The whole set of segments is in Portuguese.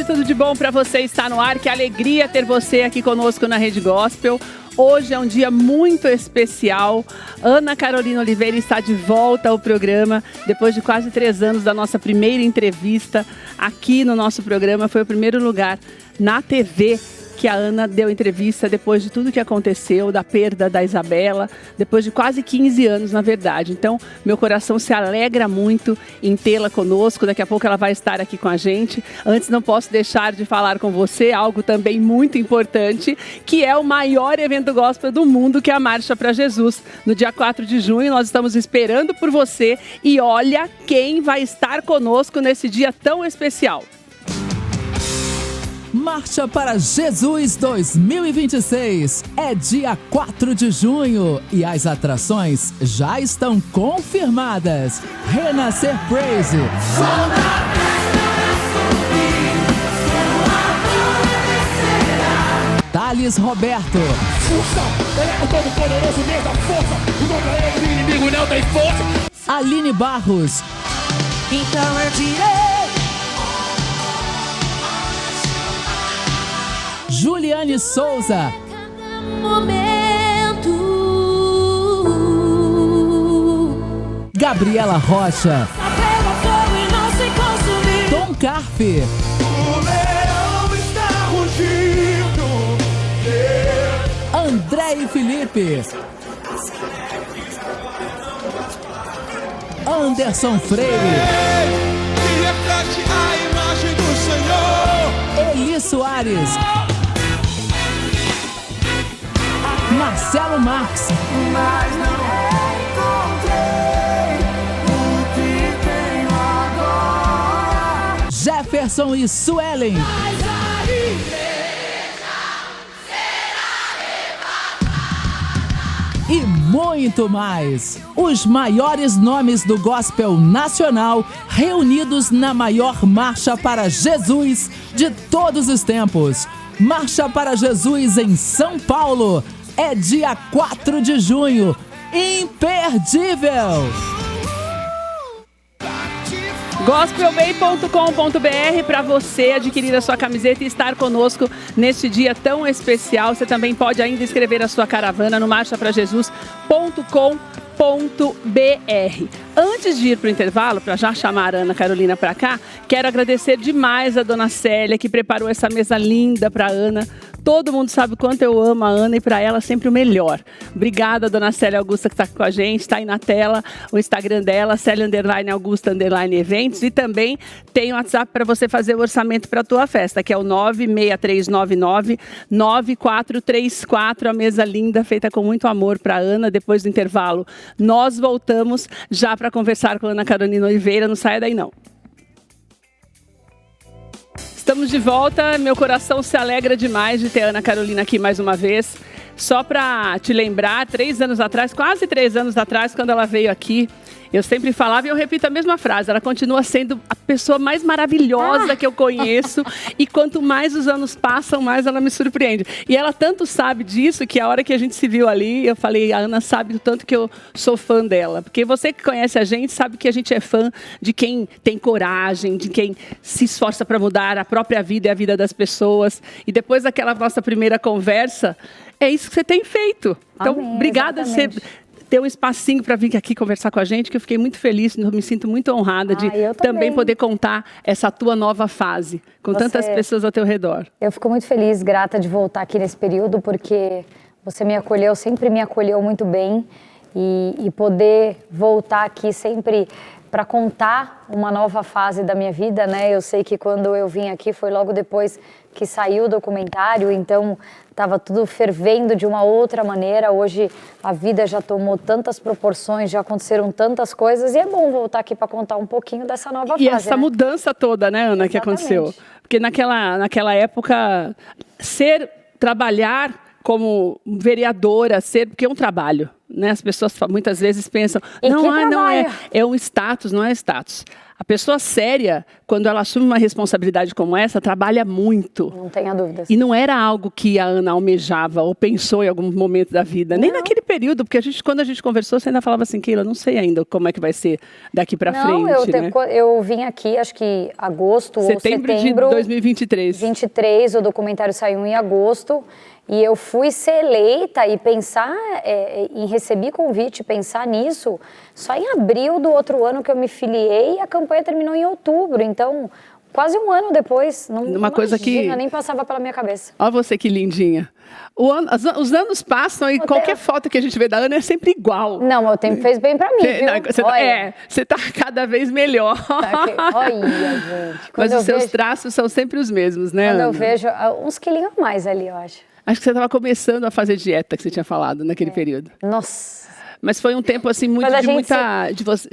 tarde, tudo de bom para você estar no ar. Que alegria ter você aqui conosco na Rede Gospel. Hoje é um dia muito especial. Ana Carolina Oliveira está de volta ao programa depois de quase 3 anos da nossa primeira entrevista aqui no nosso programa. Foi o primeiro lugar na TV que a Ana deu entrevista depois de tudo que aconteceu, da perda da Isabela, depois de quase 15 anos, na verdade. Então, meu coração se alegra muito em tê-la conosco. Daqui a pouco ela vai estar aqui com a gente. Antes, não posso deixar de falar com você algo também muito importante, que é o maior evento gospel do mundo, que é a Marcha para Jesus. No dia 4 de junho, nós estamos esperando por você. E olha quem vai estar conosco nesse dia tão especial. Marcha para Jesus 2026 é dia 4 de junho e as atrações já estão confirmadas. Renascer Praise, Thales Roberto, Força, ele é o todo-poderoso, Deus da força, e contra ele o inimigo não tem força. Aline Barros, Então eu direi. Juliane Souza, Momento. Gabriela Rocha, Apega fogo e não se consumir. Tom Carfe, O leão está rugindo. André e Felipe, Anderson Freire, E reflete a imagem do Senhor. Eli Soares, Marcelo Marques, Mas não encontrei o que tenho agora. Jefferson e Suelen, Mas a e muito mais. Os maiores nomes do gospel nacional reunidos na maior Marcha para Jesus de todos os tempos. Marcha para Jesus em São Paulo. É dia 4 de junho. Imperdível! Gospelbay.com.br para você adquirir a sua camiseta e estar conosco neste dia tão especial. Você também pode ainda escrever a sua caravana no marchaprajesus.com.br. Antes de ir para o intervalo, para já chamar a Ana Carolina para cá, quero agradecer demais a dona Célia, que preparou essa mesa linda para a Ana. Todo mundo sabe o quanto eu amo a Ana e para ela sempre o melhor. Obrigada, dona Célia Augusta, que está aqui com a gente. Está aí na tela o Instagram dela, Célia_Augusta_Eventos. E também tem o WhatsApp para você fazer o orçamento para a tua festa, que é o 963999434. A mesa linda, feita com muito amor para a Ana. Depois do intervalo, nós voltamos já para conversar com a Ana Carolina Oliveira. Não saia daí, não. Estamos de volta, meu coração se alegra demais de ter a Ana Carolina aqui mais uma vez. Só para te lembrar, 3 anos atrás, quase 3 anos atrás, quando ela veio aqui, eu sempre falava e eu repito a mesma frase, ela continua sendo a pessoa mais maravilhosa que eu conheço e quanto mais os anos passam, mais ela me surpreende. E ela tanto sabe disso que a hora que a gente se viu ali, eu falei, a Ana sabe o tanto que eu sou fã dela. Porque você que conhece a gente sabe que a gente é fã de quem tem coragem, de quem se esforça para mudar a própria vida e a vida das pessoas. E depois daquela nossa primeira conversa, é isso que você tem feito. Então, Amém, obrigada de ter um espacinho para vir aqui conversar com a gente, que eu fiquei muito feliz, eu me sinto muito honrada de eu também poder contar essa tua nova fase, com tantas pessoas ao teu redor. Eu fico muito feliz, grata de voltar aqui nesse período, porque você me acolheu, sempre me acolheu muito bem, e poder voltar aqui sempre para contar uma nova fase da minha vida, né? Eu sei que quando eu vim aqui foi logo depois que saiu o documentário, então estava tudo fervendo de uma outra maneira. Hoje a vida já tomou tantas proporções, já aconteceram tantas coisas e é bom voltar aqui para contar um pouquinho dessa nova fase. E essa mudança toda, né, Ana, que aconteceu? Porque naquela época, trabalhar como vereadora, porque é um trabalho, né? As pessoas muitas vezes pensam, é um status, não é status. A pessoa séria, quando ela assume uma responsabilidade como essa, trabalha muito. Não tenha dúvidas. E não era algo que a Ana almejava ou pensou em algum momento da vida, nem naquele período, porque quando a gente conversou, você ainda falava assim, Keila, não sei ainda como é que vai ser daqui para frente, né? Eu vim aqui, acho que agosto ou setembro de 2023. 23, o documentário saiu em agosto. E eu fui ser eleita e pensar em receber convite, pensar nisso, só em abril do outro ano que eu me filiei e a campanha terminou em outubro. Então, quase um ano depois, nem passava pela minha cabeça. Olha você que lindinha. Os anos passam e qualquer foto que a gente vê da Ana é sempre igual. Não, o tempo fez bem pra mim, viu? Você tá cada vez melhor. Olha, gente. Mas os seus traços são sempre os mesmos, né, Ana? Quando eu vejo uns quilinhos a mais ali, eu acho. Acho que você estava começando a fazer dieta, que você tinha falado naquele período. Nossa. Mas foi um tempo assim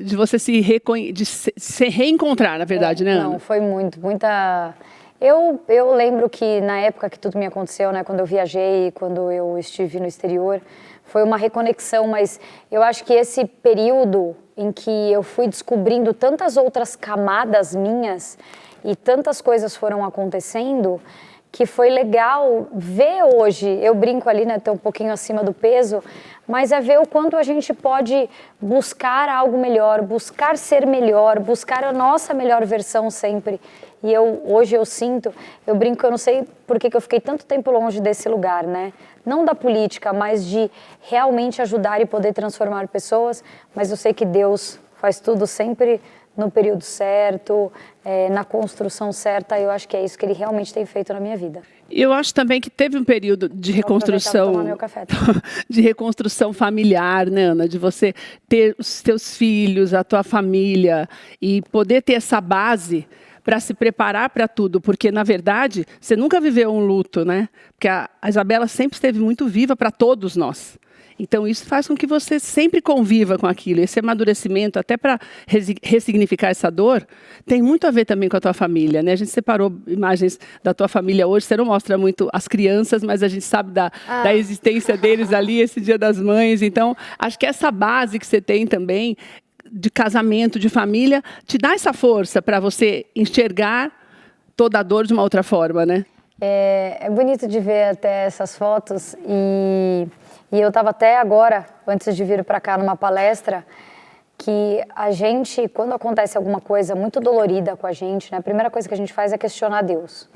de você se reencontrar, na verdade, né, Ana? Não, foi muita. Eu lembro que na época que tudo me aconteceu, né, quando eu viajei, quando eu estive no exterior, foi uma reconexão, mas eu acho que esse período em que eu fui descobrindo tantas outras camadas minhas e tantas coisas foram acontecendo, que foi legal ver hoje, eu brinco ali, né, tô um pouquinho acima do peso, mas é ver o quanto a gente pode buscar algo melhor, buscar ser melhor, buscar a nossa melhor versão sempre. E hoje eu sinto, eu brinco, eu não sei por que eu fiquei tanto tempo longe desse lugar, né? Não da política, mas de realmente ajudar e poder transformar pessoas, mas eu sei que Deus faz tudo sempre no período certo, na construção certa. Eu acho que é isso que ele realmente tem feito na minha vida. Eu acho também que teve um período de reconstrução, de reconstrução familiar, né, Ana? De você ter os teus filhos, a tua família e poder ter essa base para se preparar para tudo, porque, na verdade, você nunca viveu um luto, né? Porque a Isabela sempre esteve muito viva para todos nós. Então, isso faz com que você sempre conviva com aquilo. Esse amadurecimento, até para ressignificar essa dor, tem muito a ver também com a tua família, né? A gente separou imagens da tua família hoje. Você não mostra muito as crianças, mas a gente sabe da existência deles ali, esse Dia das Mães. Então, acho que essa base que você tem também, de casamento, de família, te dá essa força para você enxergar toda a dor de uma outra forma, né? É bonito de ver até essas fotos e eu estava até agora, antes de vir para cá numa palestra, que a gente, quando acontece alguma coisa muito dolorida com a gente, né, a primeira coisa que a gente faz é questionar Deus.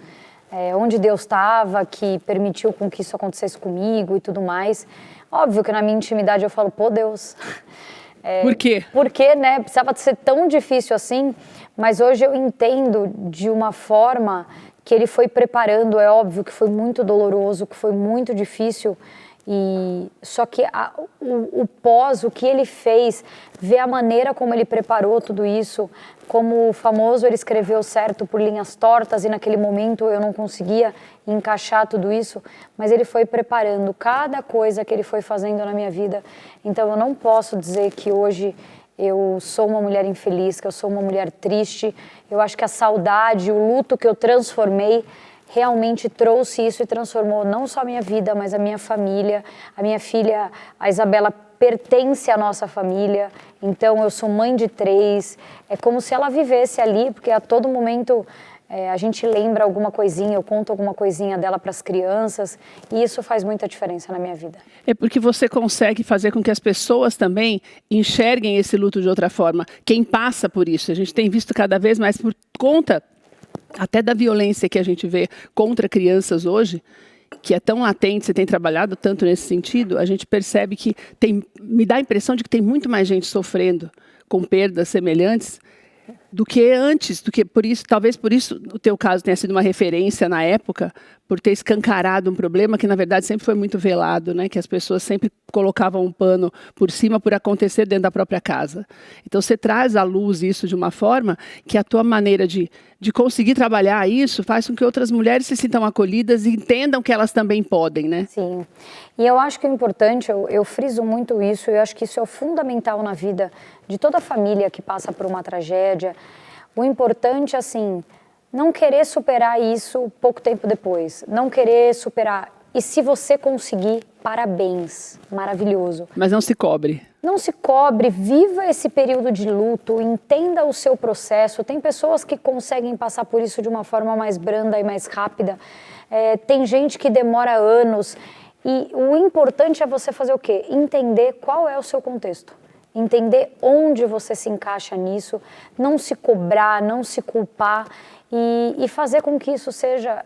Onde Deus estava, que permitiu com que isso acontecesse comigo e tudo mais. Óbvio que na minha intimidade eu falo, pô, Deus... Por quê? Porque, né, precisava ser tão difícil assim, mas hoje eu entendo de uma forma que ele foi preparando. É óbvio que foi muito doloroso, que foi muito difícil, só que o pós, o que ele fez, ver a maneira como ele preparou tudo isso, como o famoso ele escreveu certo por linhas tortas e naquele momento eu não conseguia encaixar tudo isso, mas ele foi preparando cada coisa que ele foi fazendo na minha vida. Então eu não posso dizer que hoje eu sou uma mulher infeliz, que eu sou uma mulher triste. Eu acho que a saudade, o luto que eu transformei realmente trouxe isso e transformou não só a minha vida, mas a minha família. A minha filha, a Isabela, pertence à nossa família, então eu sou mãe de 3. É como se ela vivesse ali, porque a todo momento a gente lembra alguma coisinha, eu conto alguma coisinha dela para as crianças, e isso faz muita diferença na minha vida. É porque você consegue fazer com que as pessoas também enxerguem esse luto de outra forma. Quem passa por isso, a gente tem visto cada vez mais por conta até da violência que a gente vê contra crianças hoje, que é tão latente, você tem trabalhado tanto nesse sentido, a gente percebe que me dá a impressão de que tem muito mais gente sofrendo com perdas semelhantes do que antes, talvez por isso o teu caso tenha sido uma referência na época, por ter escancarado um problema que na verdade sempre foi muito velado, né? Que as pessoas sempre colocavam um pano por cima por acontecer dentro da própria casa. Então você traz à luz isso de uma forma que a tua maneira de conseguir trabalhar isso faz com que outras mulheres se sintam acolhidas e entendam que elas também podem, né? Sim, e eu acho que o importante, eu friso muito isso, eu acho que isso é o fundamental na vida de toda família que passa por uma tragédia. O importante, assim, não querer superar isso pouco tempo depois, não querer superar. E se você conseguir, parabéns, maravilhoso. Mas não se cobre. Não se cobre, viva esse período de luto, entenda o seu processo. Tem pessoas que conseguem passar por isso de uma forma mais branda e mais rápida. Tem gente que demora anos. E o importante é você fazer o quê? Entender qual é o seu contexto. Entender onde você se encaixa nisso, não se cobrar, não se culpar e fazer com que isso seja,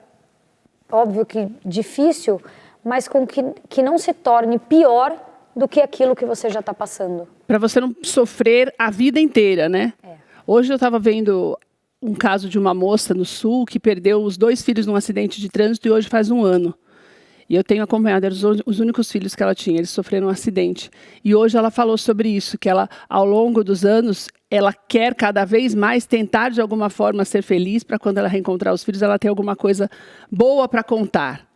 óbvio que difícil, mas com que não se torne pior do que aquilo que você já está passando. Para você não sofrer a vida inteira, né? Hoje eu estava vendo um caso de uma moça no Sul que perdeu os 2 filhos num acidente de trânsito e hoje faz 1 ano. E eu tenho acompanhado, eram os únicos filhos que ela tinha, eles sofreram um acidente. E hoje ela falou sobre isso, que ela, ao longo dos anos, ela quer cada vez mais tentar, de alguma forma, ser feliz, para quando ela reencontrar os filhos, ela ter alguma coisa boa para contar.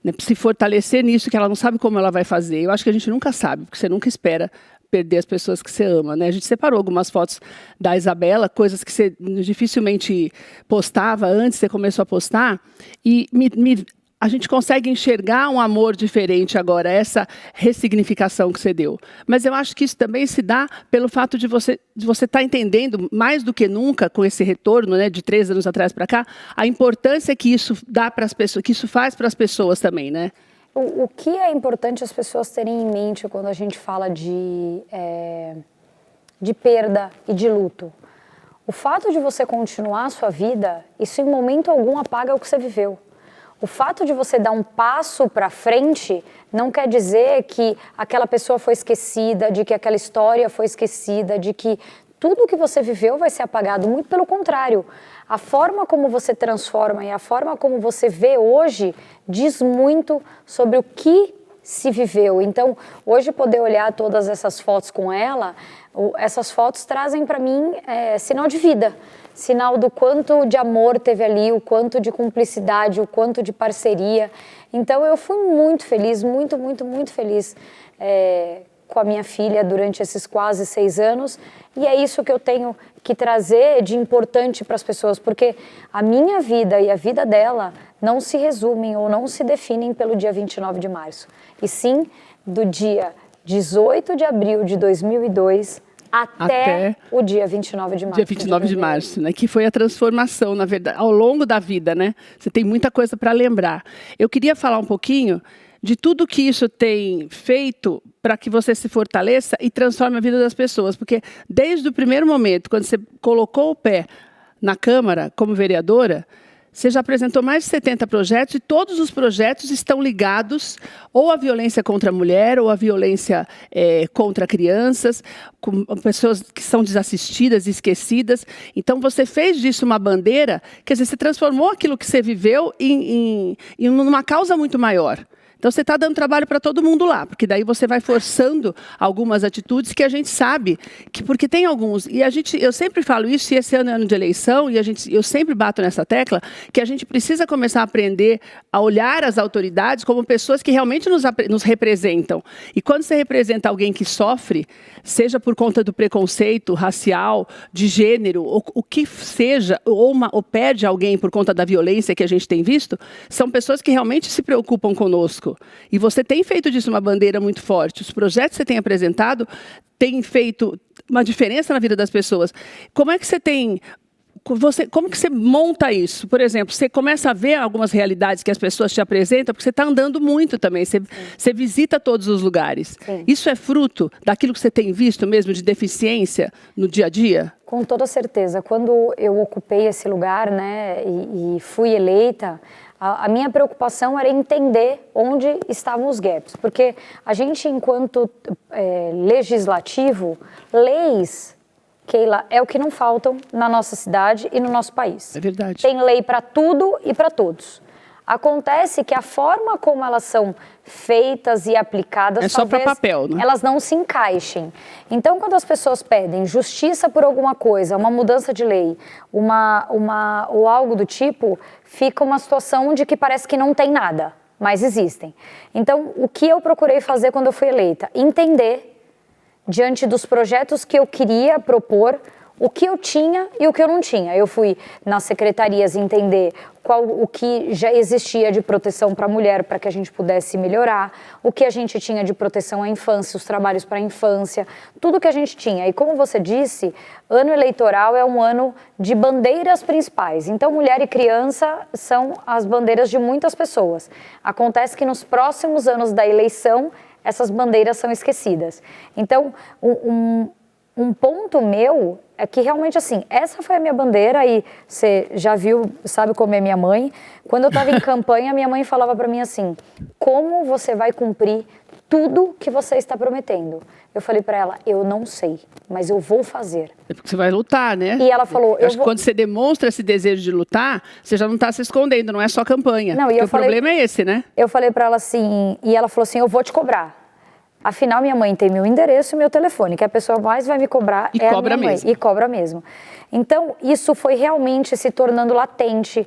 Né? Se fortalecer nisso, que ela não sabe como ela vai fazer. Eu acho que a gente nunca sabe, porque você nunca espera perder as pessoas que você ama, né? A gente separou algumas fotos da Isabela, coisas que você dificilmente postava antes, você começou a postar, e a gente consegue enxergar um amor diferente agora, essa ressignificação que você deu. Mas eu acho que isso também se dá pelo fato de você estar entendendo, mais do que nunca, com esse retorno, né, de 3 anos atrás para cá, a importância que isso dá para as pessoas, que isso faz para as pessoas também, né? O que é importante as pessoas terem em mente quando a gente fala de perda e de luto? O fato de você continuar a sua vida, isso em momento algum apaga o que você viveu. O fato de você dar um passo para frente não quer dizer que aquela pessoa foi esquecida, de que aquela história foi esquecida, de que tudo que você viveu vai ser apagado. Muito pelo contrário. A forma como você transforma e a forma como você vê hoje diz muito sobre o que se viveu. Então, hoje poder olhar todas essas fotos com ela, essas fotos trazem para mim sinal de vida. Sinal do quanto de amor teve ali, o quanto de cumplicidade, o quanto de parceria. Então eu fui muito feliz, muito, muito, muito feliz com a minha filha durante esses quase 6 anos. E é isso que eu tenho que trazer de importante para as pessoas, porque a minha vida e a vida dela não se resumem ou não se definem pelo dia 29 de março. E sim do dia 18 de abril de 2002 até o dia 29 de março. Dia 29 de março, né? Que foi a transformação, na verdade, ao longo da vida, né? Você tem muita coisa para lembrar. Eu queria falar um pouquinho de tudo que isso tem feito para que você se fortaleça e transforme a vida das pessoas. Porque desde o primeiro momento, quando você colocou o pé na Câmara como vereadora, você já apresentou mais de 70 projetos e todos os projetos estão ligados ou à violência contra a mulher ou à violência contra crianças, com pessoas que são desassistidas, esquecidas. Então, você fez disso uma bandeira, quer dizer, você transformou aquilo que você viveu em uma causa muito maior. Então, você está dando trabalho para todo mundo lá, porque daí você vai forçando algumas atitudes que a gente sabe, porque tem alguns, e eu sempre falo isso, e esse ano é ano de eleição, e eu sempre bato nessa tecla, que a gente precisa começar a aprender a olhar as autoridades como pessoas que realmente nos representam. E quando você representa alguém que sofre, seja por conta do preconceito racial, de gênero, o que seja, ou perde alguém por conta da violência que a gente tem visto, são pessoas que realmente se preocupam conosco. E você tem feito disso uma bandeira muito forte. Os projetos que você tem apresentado têm feito uma diferença na vida das pessoas. Como é que você tem... como que você monta isso? Por exemplo, você começa a ver algumas realidades que as pessoas te apresentam, porque você está andando muito também, você visita todos os lugares. Sim. Isso é fruto daquilo que você tem visto mesmo de deficiência no dia a dia? Com toda certeza. Quando eu ocupei esse lugar, né, e fui eleita, a minha preocupação era entender onde estavam os gaps, porque a gente, enquanto legislativo, leis, Keila, é o que não faltam na nossa cidade e no nosso país. É verdade. Tem lei para tudo e para todos. Acontece que a forma como elas são feitas e aplicadas, é só para papel, né? Elas não se encaixem. Então, quando as pessoas pedem justiça por alguma coisa, uma mudança de lei, ou algo do tipo, fica uma situação de que parece que não tem nada, mas existem. Então, o que eu procurei fazer quando eu fui eleita? Entender, diante dos projetos que eu queria propor, o que eu tinha e o que eu não tinha. Eu fui nas secretarias entender o que já existia de proteção para a mulher, para que a gente pudesse melhorar, o que a gente tinha de proteção à infância, os trabalhos para a infância, tudo que a gente tinha. E como você disse, ano eleitoral é um ano de bandeiras principais. Então, mulher e criança são as bandeiras de muitas pessoas. Acontece que nos próximos anos da eleição, essas bandeiras são esquecidas. Então, um ponto meu é que realmente assim, essa foi a minha bandeira e você já viu, sabe como é minha mãe. Quando eu estava em campanha, minha mãe falava para mim assim, como você vai cumprir tudo que você está prometendo? Eu falei para ela, eu não sei, mas eu vou fazer. É porque você vai lutar, né? E ela falou, eu acho que quando você demonstra esse desejo de lutar, você já não está se escondendo, não é só campanha. Não, porque o problema é esse, né? Eu falei para ela assim, e ela falou assim, eu vou te cobrar. Afinal, minha mãe tem meu endereço e meu telefone, que a pessoa mais vai me cobrar é a minha mãe. Mesmo. E cobra mesmo. Então, isso foi realmente se tornando latente.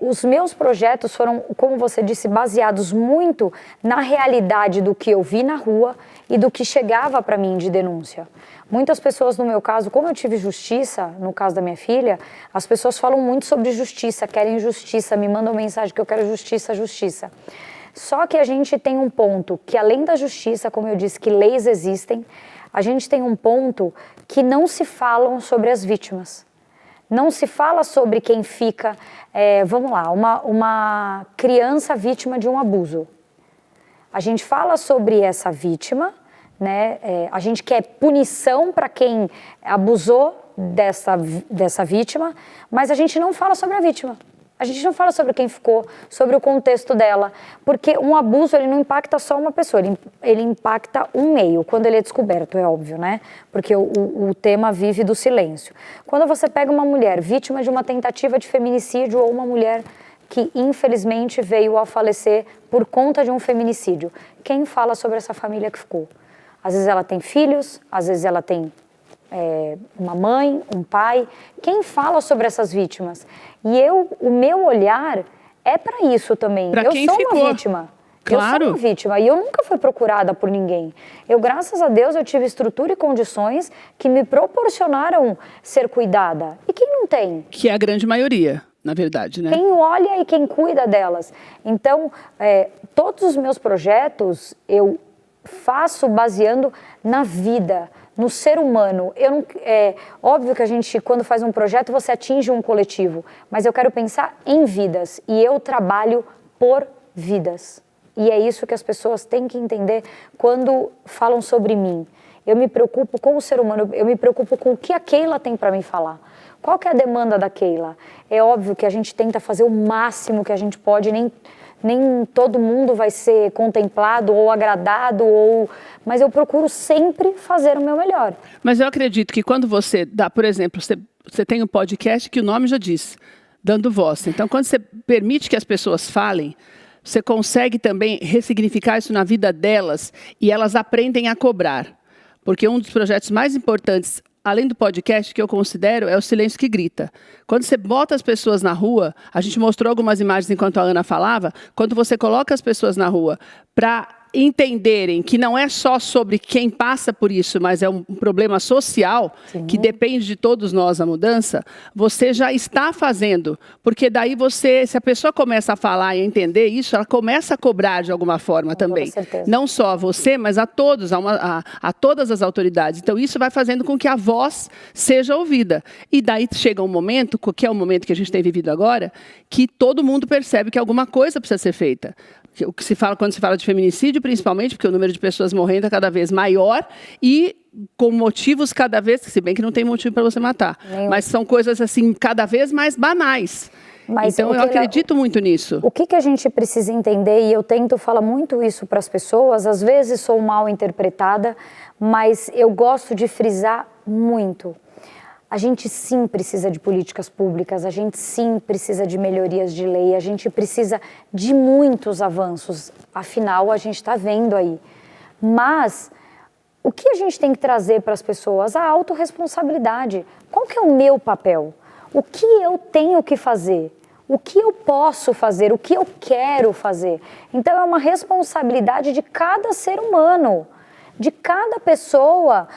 Os meus projetos foram, como você disse, baseados muito na realidade do que eu vi na rua e do que chegava para mim de denúncia. Muitas pessoas, no meu caso, como eu tive justiça, no caso da minha filha, as pessoas falam muito sobre justiça, querem justiça, me mandam mensagem que eu quero justiça, justiça. Só que a gente tem um ponto que, além da justiça, como eu disse, que leis existem, a gente tem um ponto que não se falam sobre as vítimas. Não se fala sobre quem fica, vamos lá, uma criança vítima de um abuso. A gente fala sobre essa vítima, né? A gente quer punição para quem abusou dessa vítima, mas a gente não fala sobre a vítima. A gente não fala sobre quem ficou, sobre o contexto dela, porque um abuso ele não impacta só uma pessoa, ele impacta um meio, quando ele é descoberto, é óbvio, né? Porque o tema vive do silêncio. Quando você pega uma mulher vítima de uma tentativa de feminicídio ou uma mulher que infelizmente veio a falecer por conta de um feminicídio, quem fala sobre essa família que ficou? Às vezes ela tem filhos, às vezes ela tem uma mãe, um pai, quem fala sobre essas vítimas? E o meu olhar é para isso também. Pra quem ficou. Uma vítima. Claro. Eu sou uma vítima e eu nunca fui procurada por ninguém. Graças a Deus, eu tive estrutura e condições que me proporcionaram ser cuidada. E quem não tem? Que é a grande maioria, na verdade, né? Quem olha e quem cuida delas. Então, todos os meus projetos eu faço baseando na vida, no ser humano. Óbvio que a gente, quando faz um projeto, você atinge um coletivo, mas eu quero pensar em vidas e eu trabalho por vidas. E é isso que as pessoas têm que entender quando falam sobre mim. Eu me preocupo com o ser humano, eu me preocupo com o que a Keila tem para me falar. Qual que é a demanda da Keila? É óbvio que a gente tenta fazer o máximo que a gente pode, nem todo mundo vai ser contemplado ou agradado, mas eu procuro sempre fazer o meu melhor. Mas eu acredito que quando você dá, por exemplo, você tem um podcast que o nome já diz, dando voz. Então, quando você permite que as pessoas falem, você consegue também ressignificar isso na vida delas e elas aprendem a cobrar. Porque um dos projetos mais importantes, além do podcast, que eu considero, é o Silêncio que Grita. Quando você bota as pessoas na rua, a gente mostrou algumas imagens enquanto a Ana falava, quando você coloca as pessoas na rua para entenderem que não é só sobre quem passa por isso, mas é um problema social, sim, que depende de todos nós a mudança, você já está fazendo. Porque daí se a pessoa começa a falar e a entender isso, ela começa a cobrar de alguma forma também. Não só a você, mas a todos, a todas as autoridades. Então isso vai fazendo com que a voz seja ouvida. E daí chega um momento, que é o momento que a gente tem vivido agora, que todo mundo percebe que alguma coisa precisa ser feita. O que se fala quando se fala de feminicídio, principalmente, porque o número de pessoas morrendo é cada vez maior e com motivos cada vez, se bem que não tem motivo para você matar, mas são coisas assim cada vez mais banais. Mas então eu acredito muito nisso. O que a gente precisa entender, e eu tento falar muito isso para as pessoas, às vezes sou mal interpretada, mas eu gosto de frisar muito. A gente sim precisa de políticas públicas, a gente sim precisa de melhorias de lei, a gente precisa de muitos avanços, afinal a gente está vendo aí. Mas o que a gente tem que trazer para as pessoas? A autorresponsabilidade. Qual que é o meu papel? O que eu tenho que fazer? O que eu posso fazer? O que eu quero fazer? Então é uma responsabilidade de cada ser humano, de cada pessoa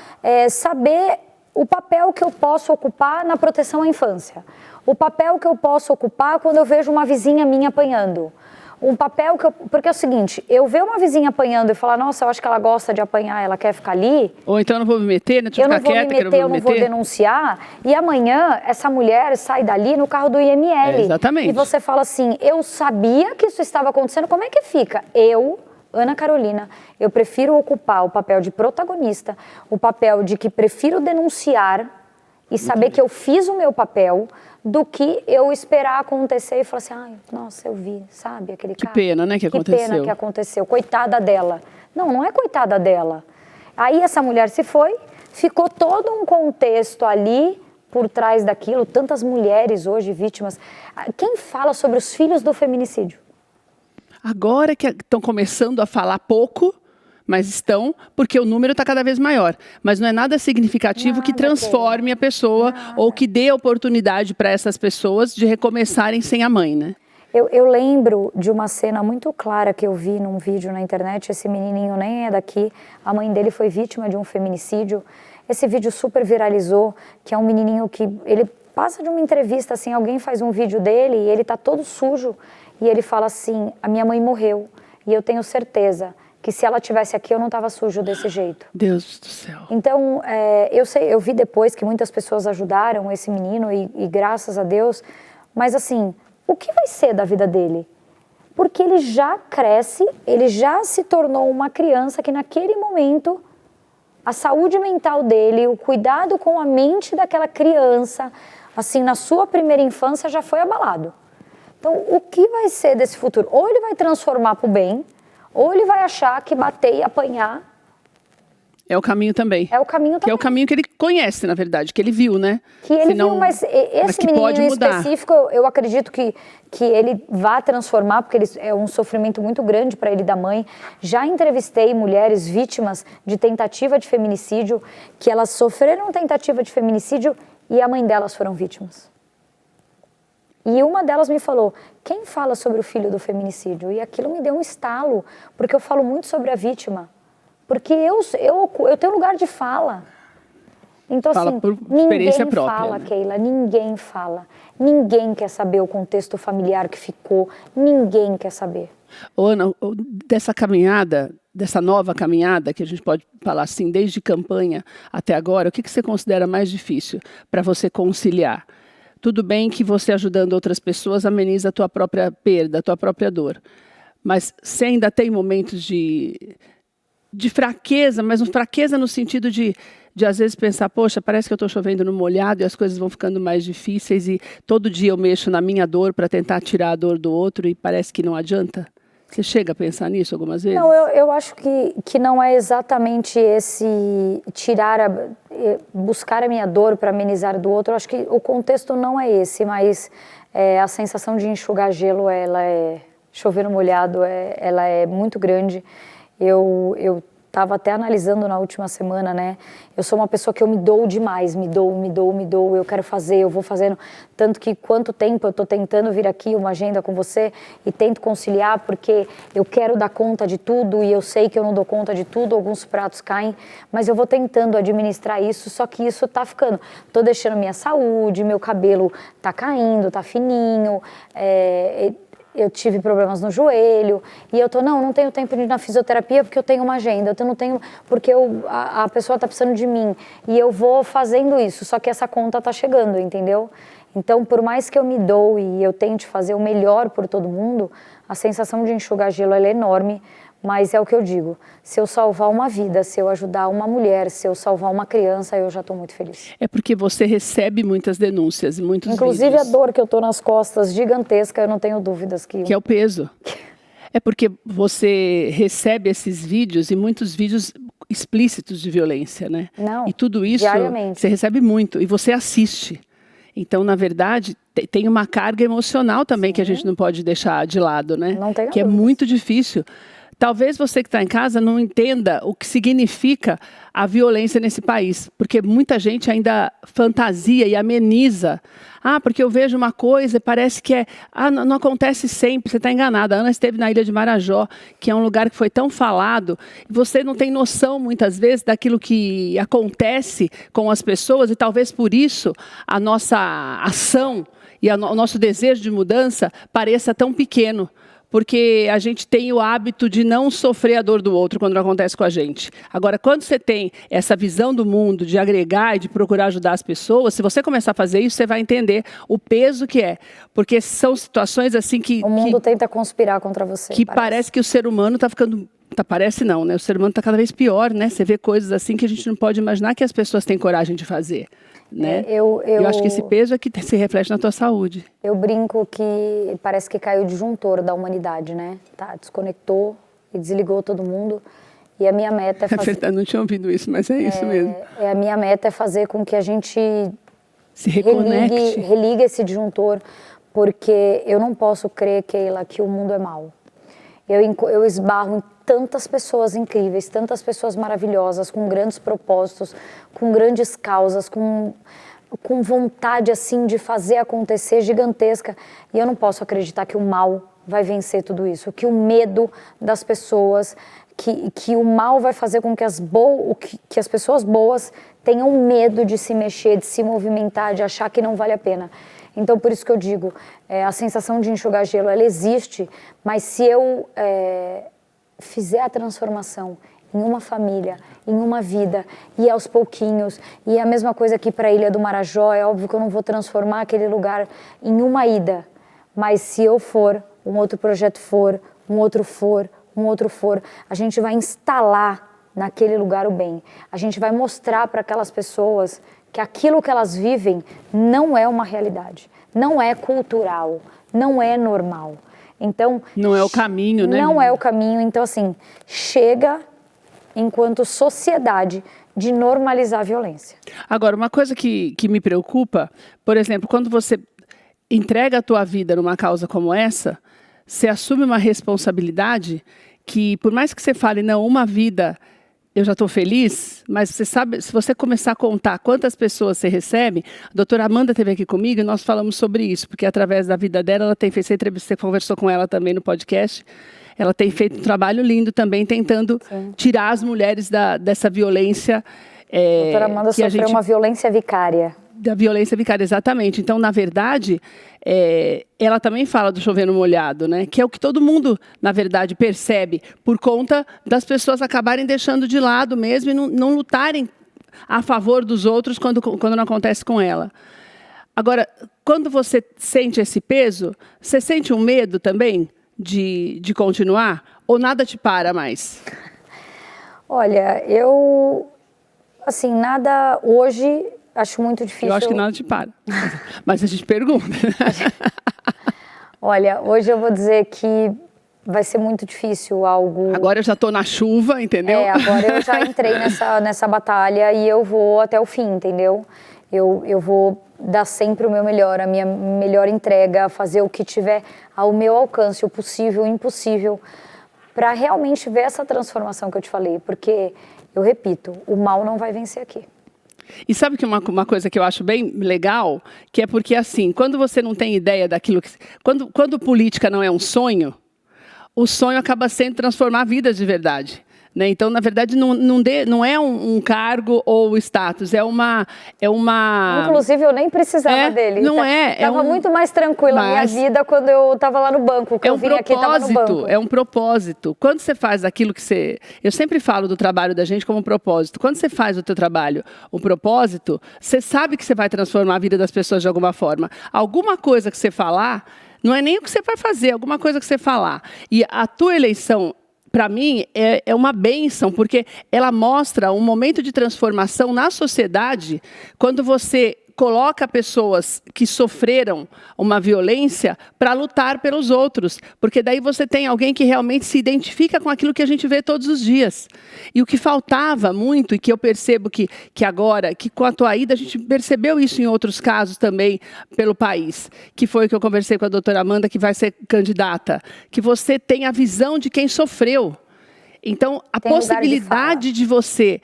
saber o papel que eu posso ocupar na proteção à infância, o papel que eu posso ocupar quando eu vejo uma vizinha minha apanhando, um papel que eu... Porque é o seguinte, eu ver uma vizinha apanhando e falar, nossa, eu acho que ela gosta de apanhar, ela quer ficar ali... Ou então eu não vou me meter, né? Deixa eu ficar quieta, eu não vou denunciar, e amanhã essa mulher sai dali no carro do IML. Exatamente. E você fala assim, eu sabia que isso estava acontecendo, como é que fica? Eu, Ana Carolina, eu prefiro ocupar o papel de protagonista, o papel de que prefiro denunciar e saber que eu fiz o meu papel, do que eu esperar acontecer e falar assim, ai, nossa, eu vi, sabe, aquele cara. Que pena, né, que aconteceu. Que pena que aconteceu, coitada dela. Não, não é coitada dela. Aí essa mulher se foi, ficou todo um contexto ali por trás daquilo, tantas mulheres hoje vítimas. Quem fala sobre os filhos do feminicídio? Agora que estão começando a falar pouco, mas estão, porque o número está cada vez maior. Mas não é nada significativo que transforme a pessoa ou que dê oportunidade para essas pessoas de recomeçarem sem a mãe, né? Eu lembro de uma cena muito clara que eu vi num vídeo na internet. Esse menininho nem é daqui, a mãe dele foi vítima de um feminicídio. Esse vídeo super viralizou, que é um menininho que ele passa de uma entrevista, assim, alguém faz um vídeo dele e ele tá todo sujo e ele fala assim, a minha mãe morreu e eu tenho certeza que se ela tivesse aqui eu não estava sujo desse jeito. Deus do céu. Então, eu vi depois que muitas pessoas ajudaram esse menino e graças a Deus, mas assim, o que vai ser da vida dele? Porque ele já cresce, ele já se tornou uma criança que naquele momento a saúde mental dele, o cuidado com a mente daquela criança, assim, na sua primeira infância já foi abalado. Então, o que vai ser desse futuro? Ou ele vai transformar para o bem, ou ele vai achar que bater e apanhar... É o caminho também. É o caminho também. Que é o caminho que ele conhece, na verdade, que ele viu, né? Que ele viu, mas esse menino em específico, eu acredito que ele vá transformar, porque é um sofrimento muito grande para ele da mãe. Já entrevistei mulheres vítimas de tentativa de feminicídio, que elas sofreram tentativa de feminicídio e a mãe delas foram vítimas. E uma delas me falou, quem fala sobre o filho do feminicídio? E aquilo me deu um estalo, porque eu falo muito sobre a vítima. Porque eu tenho lugar de fala. Então, fala assim, por experiência ninguém própria, fala, né? Keila, ninguém fala. Ninguém quer saber o contexto familiar que ficou, ninguém quer saber. Ana, dessa caminhada, dessa nova caminhada, que a gente pode falar assim, desde campanha até agora, o que você considera mais difícil para você conciliar? Tudo bem que você ajudando outras pessoas ameniza a tua própria perda, a tua própria dor. Mas você ainda tem momentos de fraqueza, mas uma fraqueza no sentido de às vezes pensar, poxa, parece que eu estou chovendo no molhado e as coisas vão ficando mais difíceis e todo dia eu mexo na minha dor para tentar tirar a dor do outro e parece que não adianta? Você chega a pensar nisso algumas vezes? Não, eu acho que não é exatamente esse buscar a minha dor para amenizar do outro. Eu acho que o contexto não é esse, mas a sensação de enxugar gelo, chover no molhado, ela é muito grande. Eu estava até analisando na última semana, né? Eu sou uma pessoa que eu me dou demais, me dou, eu quero fazer, eu vou fazendo. Tanto que quanto tempo eu estou tentando vir aqui, uma agenda com você, e tento conciliar, porque eu quero dar conta de tudo, e eu sei que eu não dou conta de tudo, alguns pratos caem, mas eu vou tentando administrar isso, só que isso tá ficando. Tô deixando minha saúde, meu cabelo tá caindo, tá fininho, eu tive problemas no joelho, e eu não tenho tempo de ir na fisioterapia porque eu tenho uma agenda, eu não tenho, porque a pessoa está precisando de mim, e eu vou fazendo isso, só que essa conta está chegando, entendeu? Então, por mais que eu me doe e eu tente fazer o melhor por todo mundo, a sensação de enxugar gelo ela é enorme, mas é o que eu digo, se eu salvar uma vida, se eu ajudar uma mulher, se eu salvar uma criança, eu já estou muito feliz. É porque você recebe muitas denúncias, muitos Inclusive vídeos. A dor que eu estou nas costas, gigantesca, eu não tenho dúvidas que... Que é o peso. É porque você recebe esses vídeos e muitos vídeos explícitos de violência, né? Não, e tudo isso diariamente. Você recebe muito e você assiste. Então, na verdade, tem uma carga emocional também. Sim. Que a gente não pode deixar de lado, né? Não tem que é dúvidas. muito difícil. talvez você que está em casa não entenda o que significa a violência nesse país, porque muita gente ainda fantasia e ameniza. Porque eu vejo uma coisa e parece que não acontece sempre, você está enganada. A Ana esteve na Ilha de Marajó, que é um lugar que foi tão falado, e você não tem noção, muitas vezes, daquilo que acontece com as pessoas, e talvez por isso a nossa ação e o nosso desejo de mudança pareça tão pequeno. Porque a gente tem o hábito de não sofrer a dor do outro quando acontece com a gente. Agora, quando você tem essa visão do mundo, de agregar e de procurar ajudar as pessoas, se você começar a fazer isso, você vai entender o peso que é. Porque são situações assim que... O mundo tenta conspirar contra você. Que parece que o ser humano está ficando... Parece não, né? O ser humano está cada vez pior, né? Você vê coisas assim que a gente não pode imaginar que as pessoas têm coragem de fazer. Né? Eu acho que esse peso é que se reflete na tua saúde. Eu brinco que parece que caiu o disjuntor da humanidade, né? Desconectou e desligou todo mundo. E a minha meta é fazer... É verdade, não tinha ouvido isso, mas é isso mesmo. A minha meta é fazer com que a gente se reconecte. Religue esse disjuntor, porque eu não posso crer, Keila, que o mundo é mau. Eu esbarro em tantas pessoas incríveis, tantas pessoas maravilhosas, com grandes propósitos, com grandes causas, com vontade assim de fazer acontecer gigantesca. E eu não posso acreditar que o mal vai vencer tudo isso, que o medo das pessoas, que o mal vai fazer com que as pessoas boas tenham medo de se mexer, de se movimentar, de achar que não vale a pena. Então, por isso que eu digo, a sensação de enxugar gelo, ela existe, mas se eu fizer a transformação em uma família, em uma vida, e aos pouquinhos, e a mesma coisa aqui para a Ilha do Marajó, é óbvio que eu não vou transformar aquele lugar em uma ida, mas se eu for, um outro projeto for, um outro for, a gente vai instalar naquele lugar o bem. A gente vai mostrar para aquelas pessoas que aquilo que elas vivem não é uma realidade, não é cultural, não é normal. Então, não é o caminho, né? Não é o caminho. Então, assim, chega, enquanto sociedade, de normalizar a violência. Agora, uma coisa que me preocupa, por exemplo, quando você entrega a tua vida numa causa como essa, você assume uma responsabilidade que, por mais que você fale, não, uma vida... Eu já estou feliz, mas você sabe, se você começar a contar quantas pessoas você recebe, a doutora Amanda esteve aqui comigo e nós falamos sobre isso, porque através da vida dela, ela tem feito entrevista, você conversou com ela também no podcast, ela tem feito um trabalho lindo também, tentando tirar as mulheres dessa violência. A doutora Amanda sofreu uma violência vicária. Da violência vicária, exatamente. Então, na verdade, ela também fala do chover no molhado, né? Que é o que todo mundo, na verdade, percebe, por conta das pessoas acabarem deixando de lado mesmo e não lutarem a favor dos outros quando não acontece com ela. Agora, quando você sente esse peso, você sente um medo também de continuar? Ou nada te para mais? Olha, assim, nada hoje... Acho muito difícil. Eu acho que nada te para. Mas a gente pergunta. Olha, hoje eu vou dizer que vai ser muito difícil algo... Agora eu já estou na chuva, entendeu? Agora eu já entrei nessa batalha e eu vou até o fim, entendeu? Eu vou dar sempre o meu melhor, a minha melhor entrega, fazer o que tiver ao meu alcance, o possível, o impossível, para realmente ver essa transformação que eu te falei. Porque, eu repito, o mal não vai vencer aqui. E sabe que uma coisa que eu acho bem legal, que é porque assim, quando você não tem ideia daquilo que... Quando política não é um sonho, o sonho acaba sendo transformar vidas de verdade. Né? Então, na verdade, não é um cargo ou status, é uma... Inclusive, eu nem precisava dele. Não Estava muito mais tranquila a minha vida quando eu estava lá no banco, que eu vim aqui e estava no banco. É um propósito. Quando você faz aquilo que você... Eu sempre falo do trabalho da gente como um propósito. Quando você faz o teu trabalho um propósito, você sabe que você vai transformar a vida das pessoas de alguma forma. Alguma coisa que você falar, não é nem o que você vai fazer, alguma coisa que você falar. E a tua eleição... Para mim, é uma bênção, porque ela mostra um momento de transformação na sociedade, quando você coloca pessoas que sofreram uma violência para lutar pelos outros, porque daí você tem alguém que realmente se identifica com aquilo que a gente vê todos os dias. E o que faltava muito, e que eu percebo que agora, que com a tua ida, a gente percebeu isso em outros casos também pelo país, que foi o que eu conversei com a doutora Amanda, que vai ser candidata, que você tem a visão de quem sofreu. Então, a Tem lugar de possibilidade de você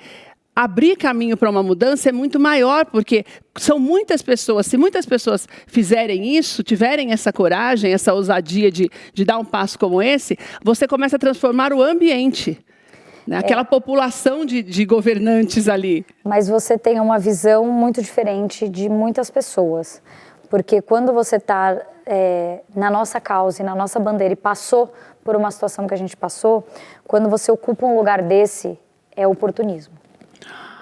abrir caminho para uma mudança é muito maior, porque são muitas pessoas, se muitas pessoas fizerem isso, tiverem essa coragem, essa ousadia de dar um passo como esse, você começa a transformar o ambiente, né? Aquela população de governantes ali. Mas você tem uma visão muito diferente de muitas pessoas, porque quando você está na nossa causa e na nossa bandeira e passou por uma situação que a gente passou, quando você ocupa um lugar desse, é oportunismo.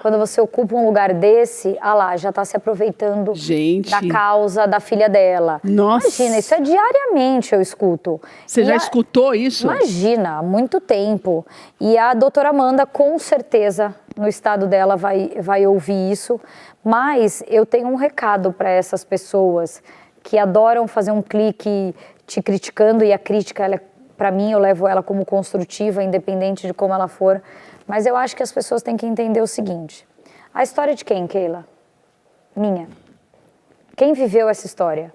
Quando você ocupa um lugar desse, já está se aproveitando da causa da filha dela. Nossa. Imagina, isso é diariamente eu escuto. Você já escutou isso? Imagina, há muito tempo. E a doutora Amanda, com certeza, no estado dela, vai ouvir isso. Mas eu tenho um recado para essas pessoas que adoram fazer um clique te criticando, e a crítica, para mim, eu levo ela como construtiva, independente de como ela for. Mas eu acho que as pessoas têm que entender o seguinte. A história de quem, Keila? Minha. Quem viveu essa história?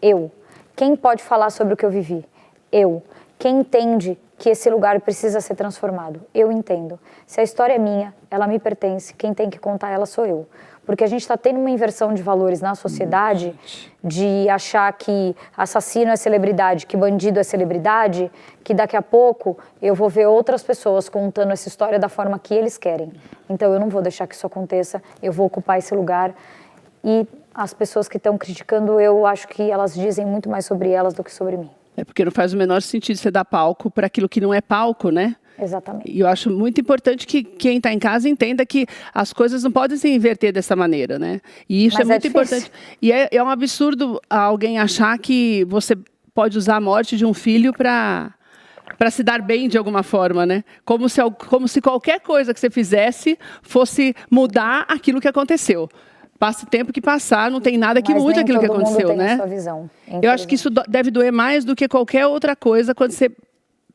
Eu. Quem pode falar sobre o que eu vivi? Eu. Quem entende que esse lugar precisa ser transformado? Eu entendo. Se a história é minha, ela me pertence, quem tem que contar ela sou eu. Porque a gente está tendo uma inversão de valores na sociedade, de achar que assassino é celebridade, que bandido é celebridade, que daqui a pouco eu vou ver outras pessoas contando essa história da forma que eles querem. Então eu não vou deixar que isso aconteça, eu vou ocupar esse lugar. E as pessoas que estão criticando, eu acho que elas dizem muito mais sobre elas do que sobre mim. É porque não faz o menor sentido você dar palco para aquilo que não é palco, né? Exatamente. E eu acho muito importante que quem está em casa entenda que as coisas não podem se inverter dessa maneira, né? E isso é muito importante. E é um absurdo alguém achar que você pode usar a morte de um filho para se dar bem de alguma forma, né? Como se qualquer coisa que você fizesse fosse mudar aquilo que aconteceu. Passe o tempo que passar, não tem nada que mude aquilo que aconteceu, tem né? a sua visão, eu acho que isso deve doer mais do que qualquer outra coisa quando você